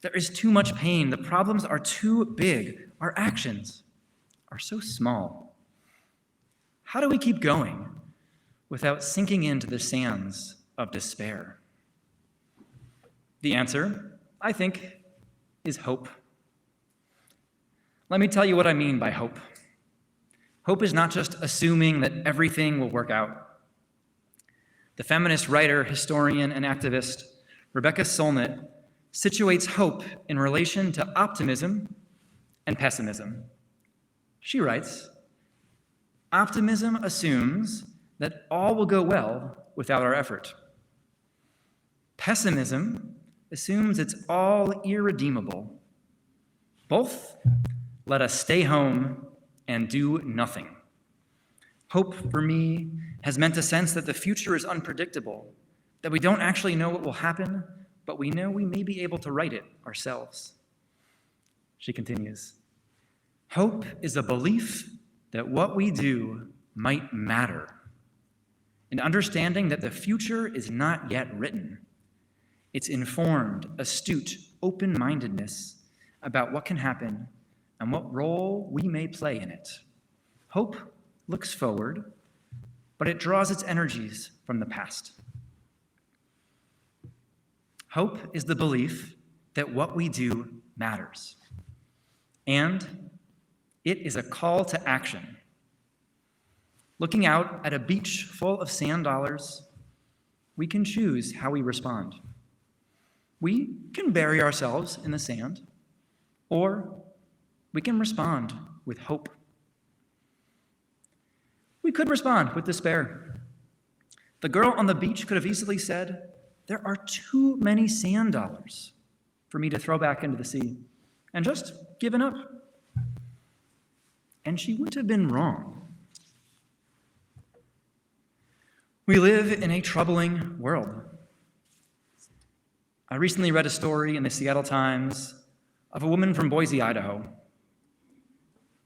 There is too much pain. The problems are too big. Our actions are so small. How do we keep going without sinking into the sands of despair? The answer, I think, is hope. Let me tell you what I mean by hope. Hope is not just assuming that everything will work out. The feminist writer, historian, and activist Rebecca Solnit situates hope in relation to optimism and pessimism. She writes, "Optimism assumes that all will go well without our effort. Pessimism assumes it's all irredeemable. Both let us stay home and do nothing. Hope, for me, has meant a sense that the future is unpredictable, that we don't actually know what will happen, but we know we may be able to write it ourselves." She continues, "Hope is a belief that what we do might matter, an understanding that the future is not yet written. It's informed, astute, open-mindedness about what can happen and what role we may play in it. Hope looks forward, but it draws its energies from the past. Hope is the belief that what we do matters, and it is a call to action. Looking out at a beach full of sand dollars, we can choose how we respond. We can bury ourselves in the sand, or we can respond with hope. We could respond with despair. The girl on the beach could have easily said, "There are too many sand dollars for me to throw back into the sea," and just given up. And she would have been wrong. We live in a troubling world. I recently read a story in the Seattle Times of a woman from Boise, Idaho.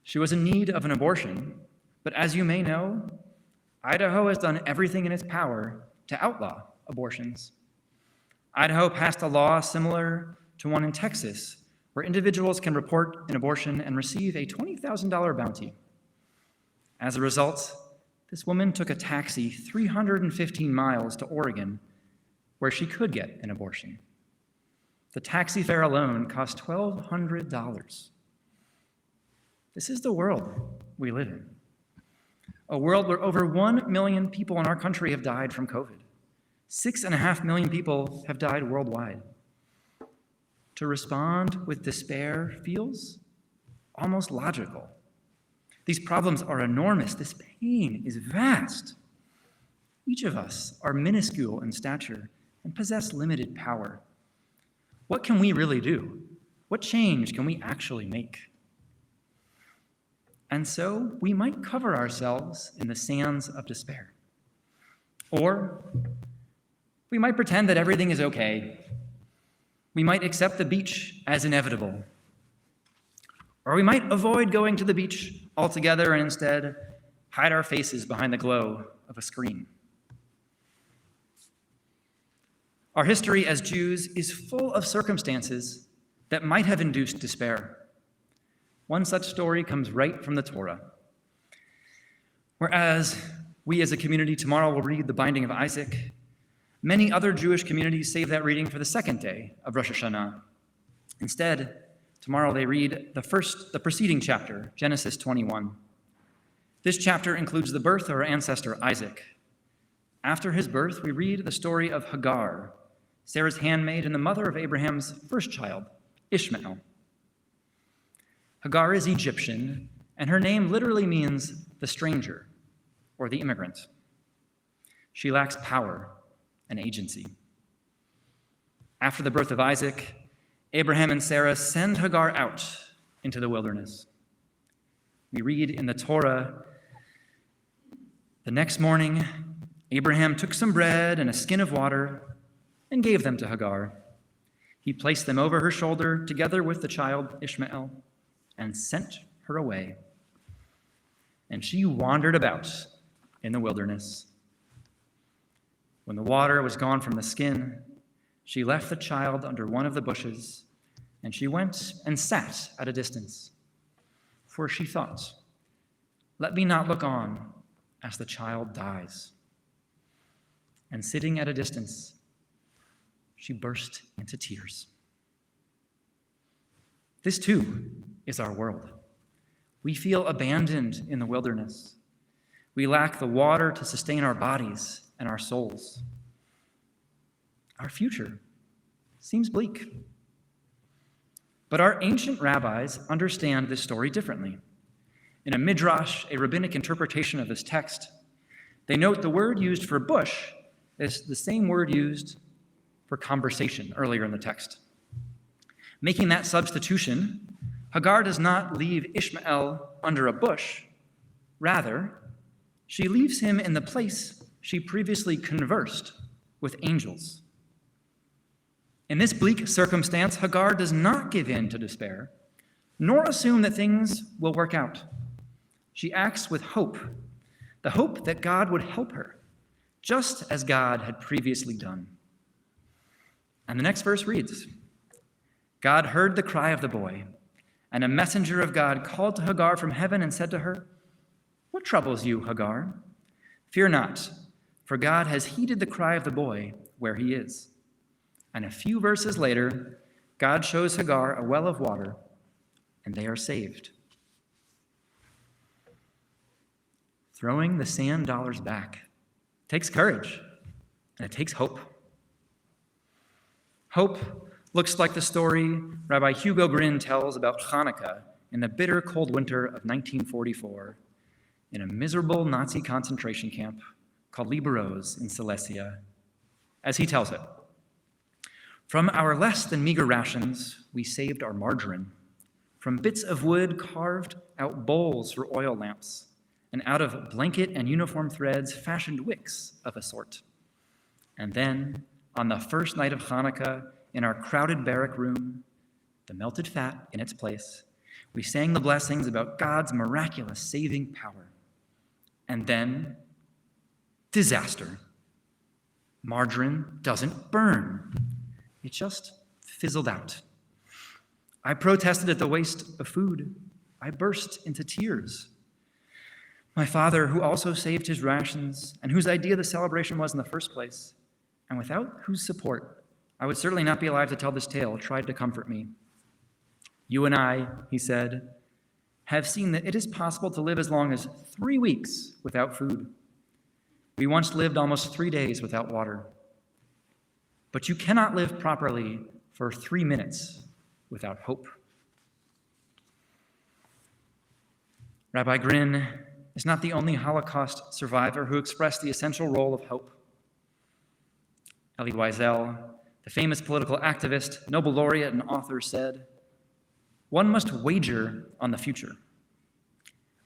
She was in need of an abortion, but as you may know, Idaho has done everything in its power to outlaw abortions. Idaho passed a law similar to one in Texas, where individuals can report an abortion and receive a $20,000 bounty. As a result, this woman took a taxi 315 miles to Oregon, where she could get an abortion. The taxi fare alone cost $1,200. This is the world we live in. A world where over 1 million people in our country have died from COVID. 6.5 million people have died worldwide. To respond with despair feels almost logical. These problems are enormous. This pain is vast. Each of us are minuscule in stature and possess limited power. What can we really do? What change can we actually make? And so we might cover ourselves in the sands of despair. Or we might pretend that everything is okay. We might accept the beach as inevitable. Or we might avoid going to the beach altogether and instead hide our faces behind the glow of a screen. Our history as Jews is full of circumstances that might have induced despair. One such story comes right from the Torah. Whereas we as a community tomorrow will read the binding of Isaac, many other Jewish communities save that reading for the second day of Rosh Hashanah. Instead, tomorrow they read the preceding chapter, Genesis 21. This chapter includes the birth of our ancestor Isaac. After his birth, we read the story of Hagar, Sarah's handmaid and the mother of Abraham's first child, Ishmael. Hagar is Egyptian, and her name literally means the stranger or the immigrant. She lacks power and agency. After the birth of Isaac, Abraham and Sarah send Hagar out into the wilderness. We read in the Torah, the next morning, Abraham took some bread and a skin of water and gave them to Hagar. He placed them over her shoulder together with the child Ishmael and sent her away. And she wandered about in the wilderness. When the water was gone from the skin, she left the child under one of the bushes, and she went and sat at a distance. For she thought, "Let me not look on as the child dies." And sitting at a distance, she burst into tears. This too is our world. We feel abandoned in the wilderness. We lack the water to sustain our bodies and our souls. Our future seems bleak. But our ancient rabbis understand this story differently. In a midrash, a rabbinic interpretation of this text, they note the word used for bush is the same word used for conversation earlier in the text. Making that substitution, Hagar does not leave Ishmael under a bush. Rather, she leaves him in the place she previously conversed with angels. In this bleak circumstance, Hagar does not give in to despair, nor assume that things will work out. She acts with hope, the hope that God would help her, just as God had previously done. And the next verse reads, God heard the cry of the boy, and a messenger of God called to Hagar from heaven and said to her, "What troubles you, Hagar? Fear not, for God has heeded the cry of the boy where he is." And a few verses later, God shows Hagar a well of water, and they are saved. Throwing the sand dollars back takes courage, and it takes hope. Hope looks like the story Rabbi Hugo Grin tells about Hanukkah in the bitter cold winter of 1944 in a miserable Nazi concentration camp called Liberos in Silesia. As he tells it, "From our less than meager rations, we saved our margarine. From bits of wood carved out bowls for oil lamps, and out of blanket and uniform threads fashioned wicks of a sort. And then, on the first night of Hanukkah, in our crowded barrack room, the melted fat in its place, we sang the blessings about God's miraculous saving power. And then, disaster. Margarine doesn't burn. It just fizzled out. I protested at the waste of food. I burst into tears. My father, who also saved his rations and whose idea the celebration was in the first place, and without whose support I would certainly not be alive to tell this tale, tried to comfort me. You and I, he said, have seen that it is possible to live as long as 3 weeks without food. We once lived almost 3 days without water. But you cannot live properly for 3 minutes without hope." Rabbi Grin is not the only Holocaust survivor who expressed the essential role of hope. Elie Wiesel, the famous political activist, Nobel laureate, and author, said, "One must wager on the future.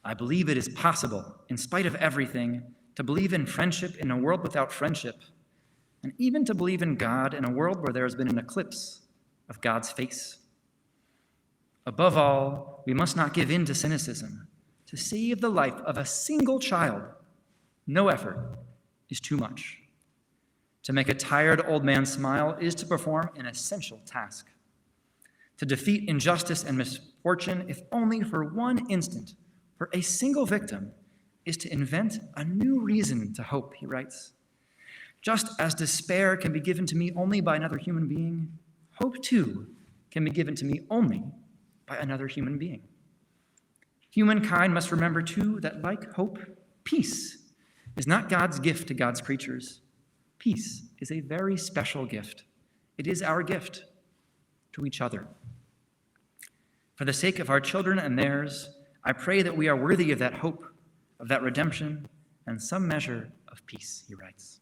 I believe it is possible, in spite of everything, to believe in friendship in a world without friendship, and even to believe in God in a world where there has been an eclipse of God's face. Above all, we must not give in to cynicism. To save the life of a single child, no effort is too much. To make a tired old man smile is to perform an essential task. To defeat injustice and misfortune, if only for one instant, for a single victim, is to invent a new reason to hope," he writes. "Just as despair can be given to me only by another human being, hope too can be given to me only by another human being. Humankind must remember too that, like hope, peace is not God's gift to God's creatures. Peace is a very special gift. It is our gift to each other. For the sake of our children and theirs, I pray that we are worthy of that hope, of that redemption, and some measure of peace," he writes.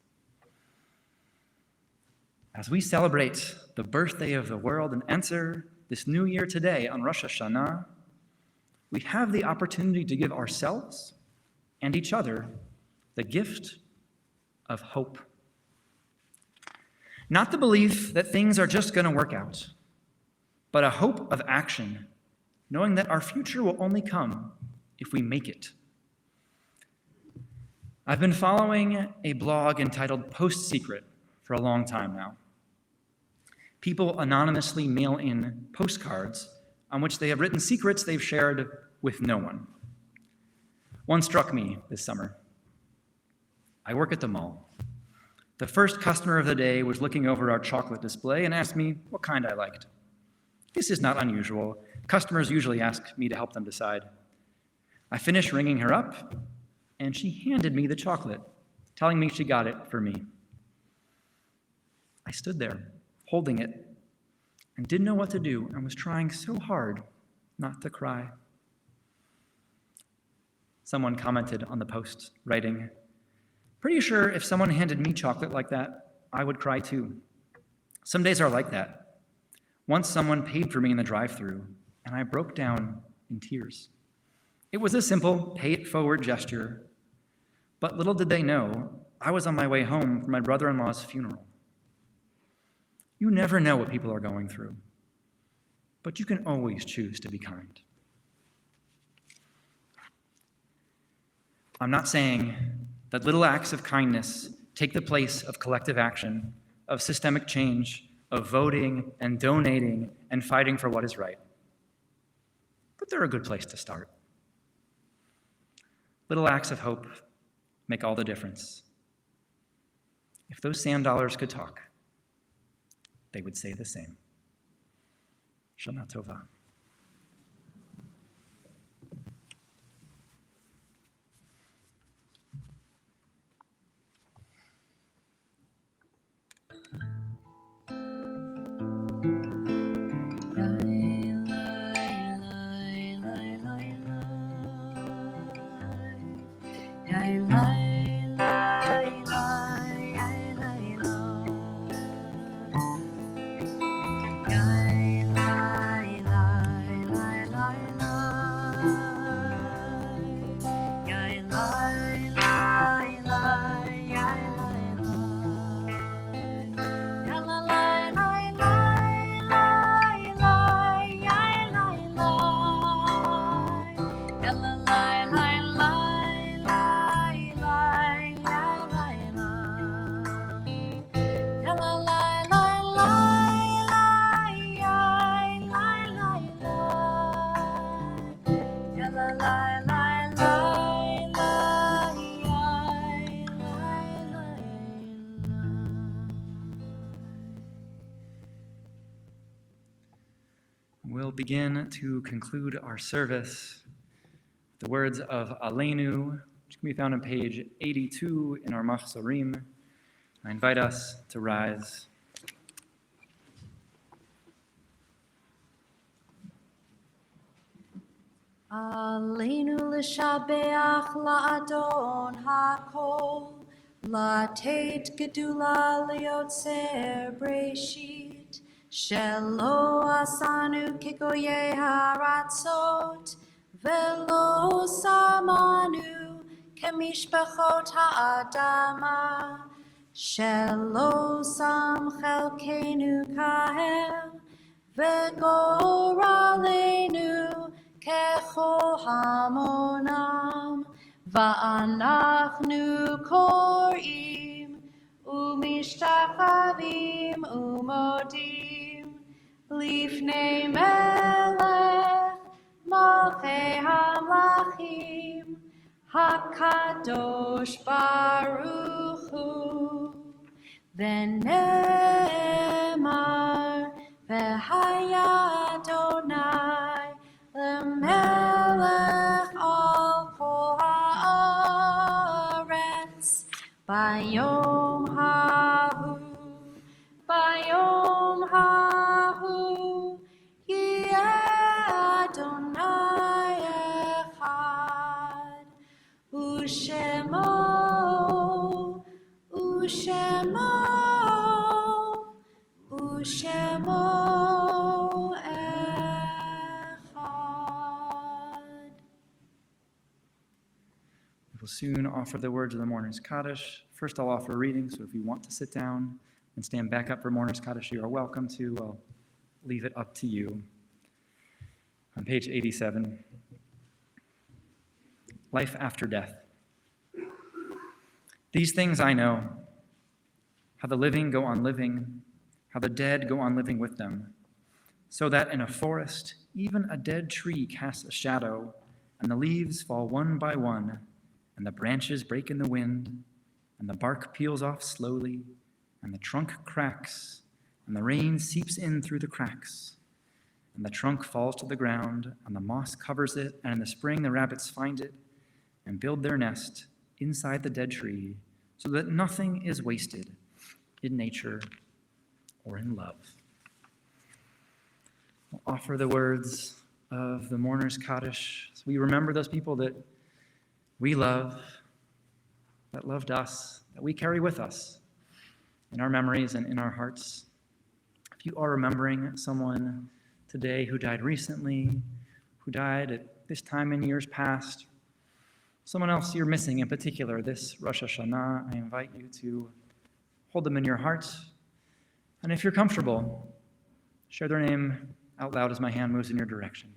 As we celebrate the birthday of the world and enter this new year today on Rosh Hashanah, we have the opportunity to give ourselves and each other the gift of hope. Not the belief that things are just going to work out, but a hope of action, knowing that our future will only come if we make it. I've been following a blog entitled Post Secret for a long time now. People anonymously mail in postcards on which they have written secrets they've shared with no one. One struck me this summer. I work at the mall. The first customer of the day was looking over our chocolate display and asked me what kind I liked. This is not unusual. Customers usually ask me to help them decide. I finished ringing her up, and she handed me the chocolate, telling me she got it for me. I stood there, holding it, and didn't know what to do, and was trying so hard not to cry. Someone commented on the post, writing, "Pretty sure if someone handed me chocolate like that, I would cry too. Some days are like that. Once someone paid for me in the drive-thru, and I broke down in tears. It was a simple pay-it-forward gesture, but little did they know I was on my way home from my brother-in-law's funeral. You never know what people are going through, but you can always choose to be kind." I'm not saying that little acts of kindness take the place of collective action, of systemic change, of voting and donating and fighting for what is right. But they're a good place to start. Little acts of hope make all the difference. If those sand dollars could talk, they would say the same. Shana Tova. We'll begin to conclude our service with the words of Aleinu, which can be found on page 82 in our Machzorim. I invite us to rise. Aleinu l'shabeach la'adon ha'kol, la'tet gedula liotzer breshit, shelo asanu kikoye haratzot, velo samanu kemishpachot ha'adama, shelo sam chelkenu kahel, vegoralenu Kecho hamonam, va'anachnu korim, umishtachavim umodim, lifnei melech, malchei hamlachim, hakadosh baruch hu, v'nemar, v'haya Adonai, Melech al kol haaretz, bayom hahu, yeh Adonai echad, ushemo We will soon offer the words of the Mourner's Kaddish. First, I'll offer a reading, so if you want to sit down and stand back up for Mourner's Kaddish, you are welcome to. I'll leave it up to you. On page 87, Life After Death. These things I know, how the living go on living, how the dead go on living with them, so that in a forest, even a dead tree casts a shadow, and the leaves fall one by one, and the branches break in the wind, and the bark peels off slowly, and the trunk cracks, and the rain seeps in through the cracks, and the trunk falls to the ground, and the moss covers it, and in the spring the rabbits find it and build their nest inside the dead tree, so that nothing is wasted in nature or in love. We'll offer the words of the Mourner's Kaddish, so we remember those people that we love, that loved us, that we carry with us in our memories and in our hearts. If you are remembering someone today who died recently, who died at this time in years past, someone else you're missing in particular this Rosh Hashanah, I invite you to hold them in your heart. And if you're comfortable, share their name out loud as my hand moves in your direction.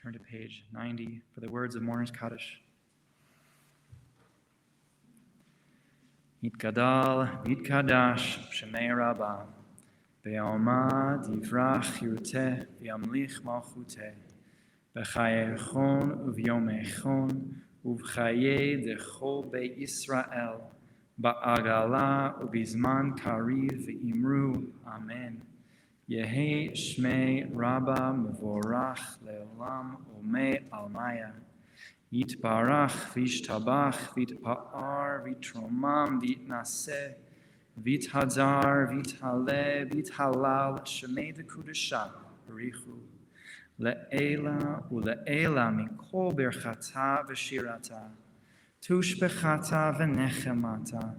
Turn to page 90 for the words of Mourner's Kaddish. Yitgadal, Yitkadash, Shemei Rabbah, Be'alma divrach yirteh, V'yamlich malchuteh, B'chayechon u'v'yomechon, u'v'chayei dechol be'Yisrael, Ba'agala u'bizman kariv v'imru, Amen. Yehi Shmei Rabba Mevorach Leolam Ome Almaya Yitbarach Vishtabach Vitpa'ar Vitromam Vitnaseh Vithazar Vithale Vithalal Shemei Dekudesha Richu Le'ela Ule'ela Mikol Berchata V'shirata Tushbechata v'nechemata,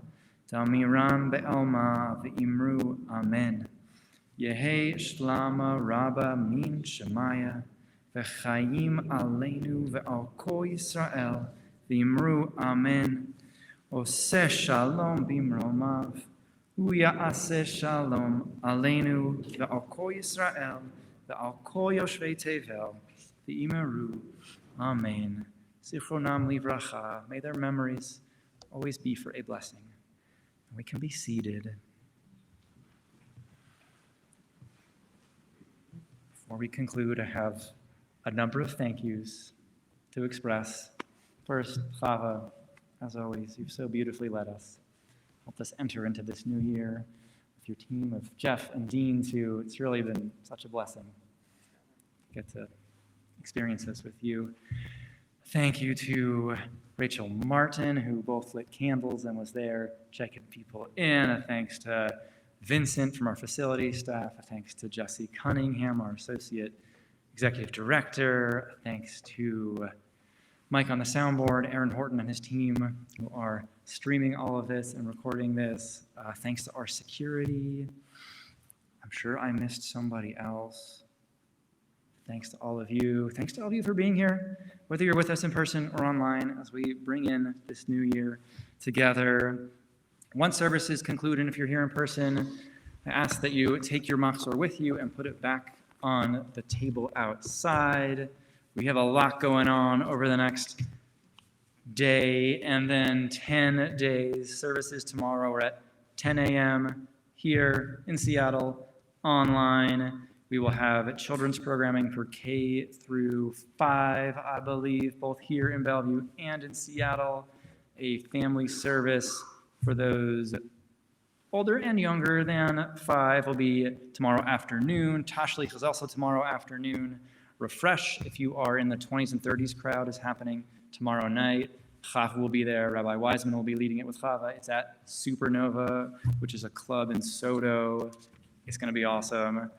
Tamiram be'alma v'imru amen. Yehi shlama rabba min shemaya, V'chayim aleinu ve'al kol Yisrael, v'imru amen. Oseh shalom bimromav, Hu ya'aseh shalom aleinu ve'al kol Yisrael, ve'al kol yoshvei tevel, v'imru amen. Zichronam livracha. May their memories always be for a blessing. We can be seated. Before we conclude, I have a number of thank yous to express. First, Chava, as always, you've so beautifully led us, helped us enter into this new year with your team of Jeff and Dean, too. It's really been such a blessing to get to experience this with you. Thank you to Rachel Martin, who both lit candles and was there checking people in. A thanks to Vincent from our facility staff. A thanks to Jesse Cunningham, our associate executive director. Thanks to Mike on the soundboard, Aaron Horton and his team who are streaming all of this and recording this. Thanks to our security. I'm sure I missed somebody else. Thanks to all of you. Thanks to all of you for being here, whether you're with us in person or online, as we bring in this new year together. Once services conclude, and if you're here in person, I ask that you take your machzor with you and put it back on the table outside. We have a lot going on over the next day, and then 10 days. Services tomorrow are at 10 a.m. here in Seattle, online. We will have children's programming for K through 5, I believe, both here in Bellevue and in Seattle. A family service for those older and younger than 5 will be tomorrow afternoon. Tashlich is also tomorrow afternoon. Refresh, if you are in the 20s and 30s crowd, is happening tomorrow night. Chav will be there. Rabbi Wiseman will be leading it with Chava. It's at Supernova, which is a club in Soto. It's going to be awesome.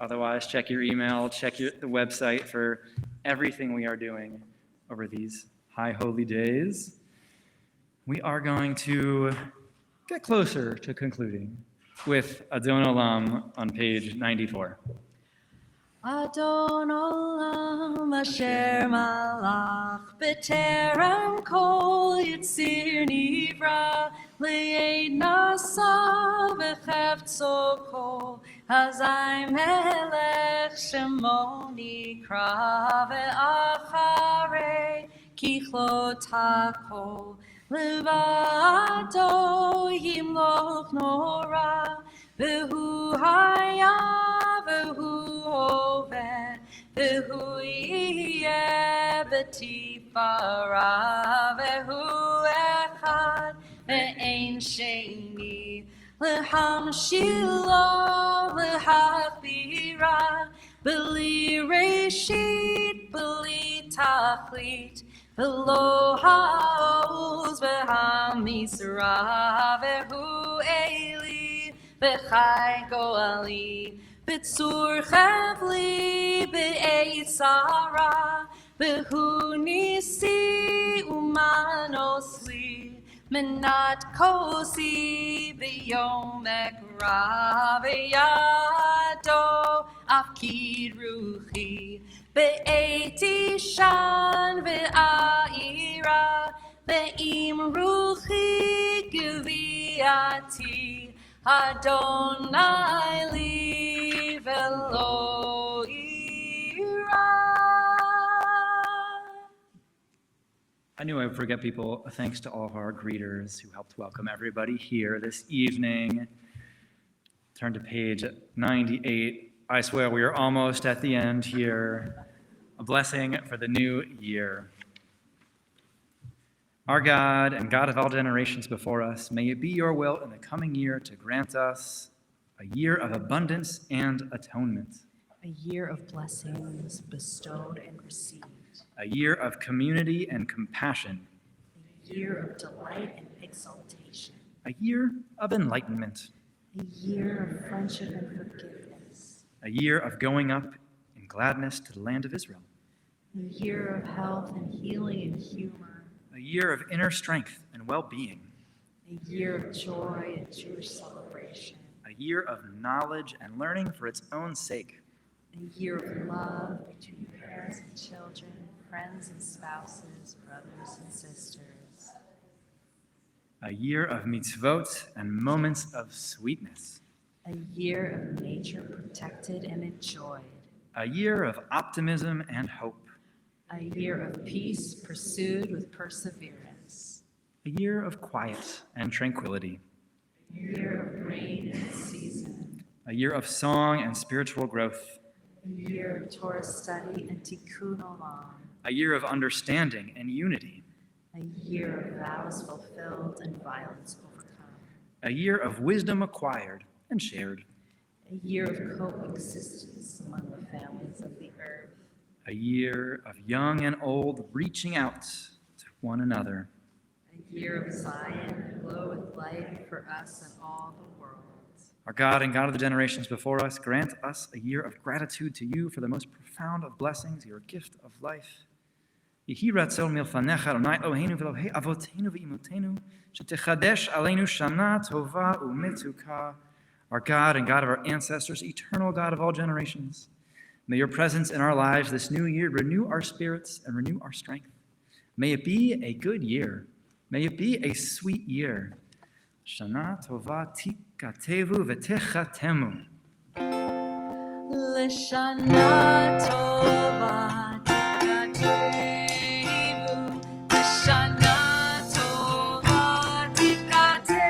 Otherwise, check your email, check the website for everything we are doing over these high holy days. We are going to get closer to concluding with Adon Olam on page 94. Adon Olam asher malach b'terem kol yitzir nivra li'ed nasa v'chefzo kol hazai melech shemo nikra ve'acharei kichlot hakol levado yimloch nora v'hu haya v'hu hoveh v'hu yeh b'tifara v'hu echad ve'ein sheni l'hamshilo l'hachbira b'li reshit b'li tachlit v'lo ha'oz v'ha'misra v'hu eli v'chai go'ali B'tzur chavli b'eitzara v'hu nisi umanosli menat kosi b'yom ekra v'yado afkid ruchi b'eiti shan v'a'ira v'im ruchi gviati Adonai li velo ira. I knew I would forget people. Thanks to all of our greeters who helped welcome everybody here this evening. Turn to page 98. I swear we are almost at the end here. A blessing for the new year. Our God and God of all generations before us, may it be your will in the coming year to grant us a year of abundance and atonement. A year of blessings bestowed and received. A year of community and compassion. A year of delight and exaltation. A year of enlightenment. A year of friendship and forgiveness. A year of going up in gladness to the land of Israel. A year of health and healing and humor. A year of inner strength and well-being. A year of joy and Jewish celebration. A year of knowledge and learning for its own sake. A year of love between parents and children, friends and spouses, brothers and sisters. A year of mitzvot and moments of sweetness. A year of nature protected and enjoyed. A year of optimism and hope. A year of peace pursued with perseverance. A year of quiet and tranquility. A year of rain and season. A year of song and spiritual growth. A year of Torah study and tikkun olam. A year of understanding and unity. A year of vows fulfilled and violence overcome. A year of wisdom acquired and shared. A year of coexistence among the families of the earth. A year of young and old reaching out to one another. A year of Zion aglow with light for us and all the world. Our God and God of the generations before us, grant us a year of gratitude to you for the most profound of blessings, your gift of life. Yehi ratzon milfanecha Adonai Eloheinu v'Elohei avotenu v'imotenu shetechadesh aleinu shana tova u'metuka. Our God and God of our ancestors, eternal God of all generations, may your presence in our lives this new year renew our spirits and renew our strength. May it be a good year. May it be a sweet year. Shana tova tikatevu v'techatemu. L'shana tova tikatevu. L'shana tova tikatevu.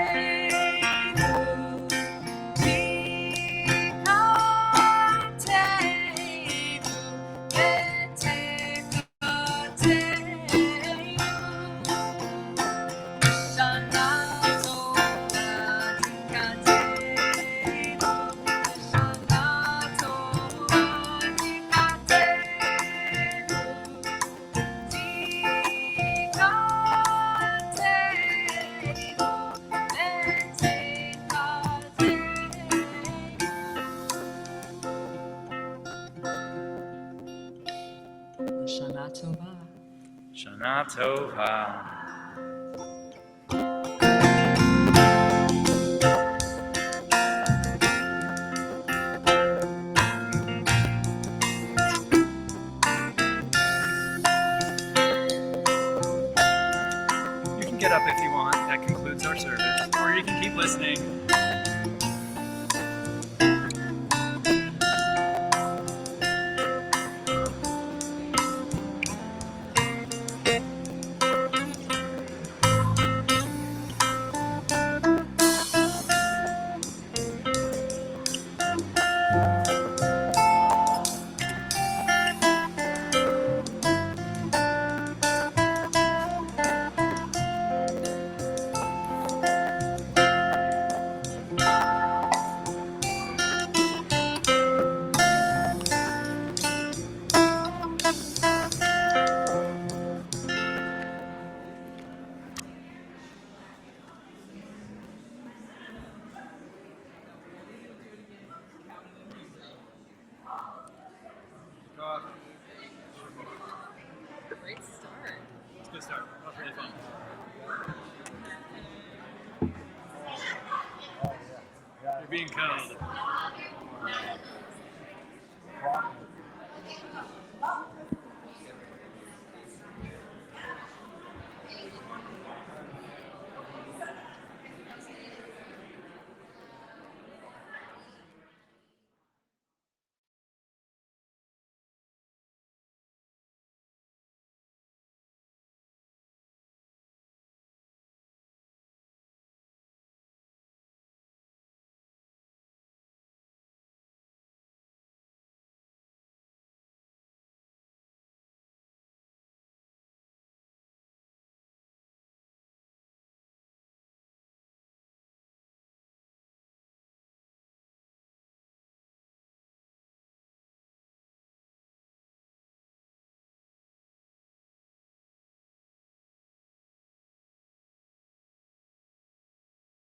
Shana Tova. Shana tova. You can get up if you want. That concludes our service. Or you can keep listening. Great start. It's a good start. That was really fun. You're being cold.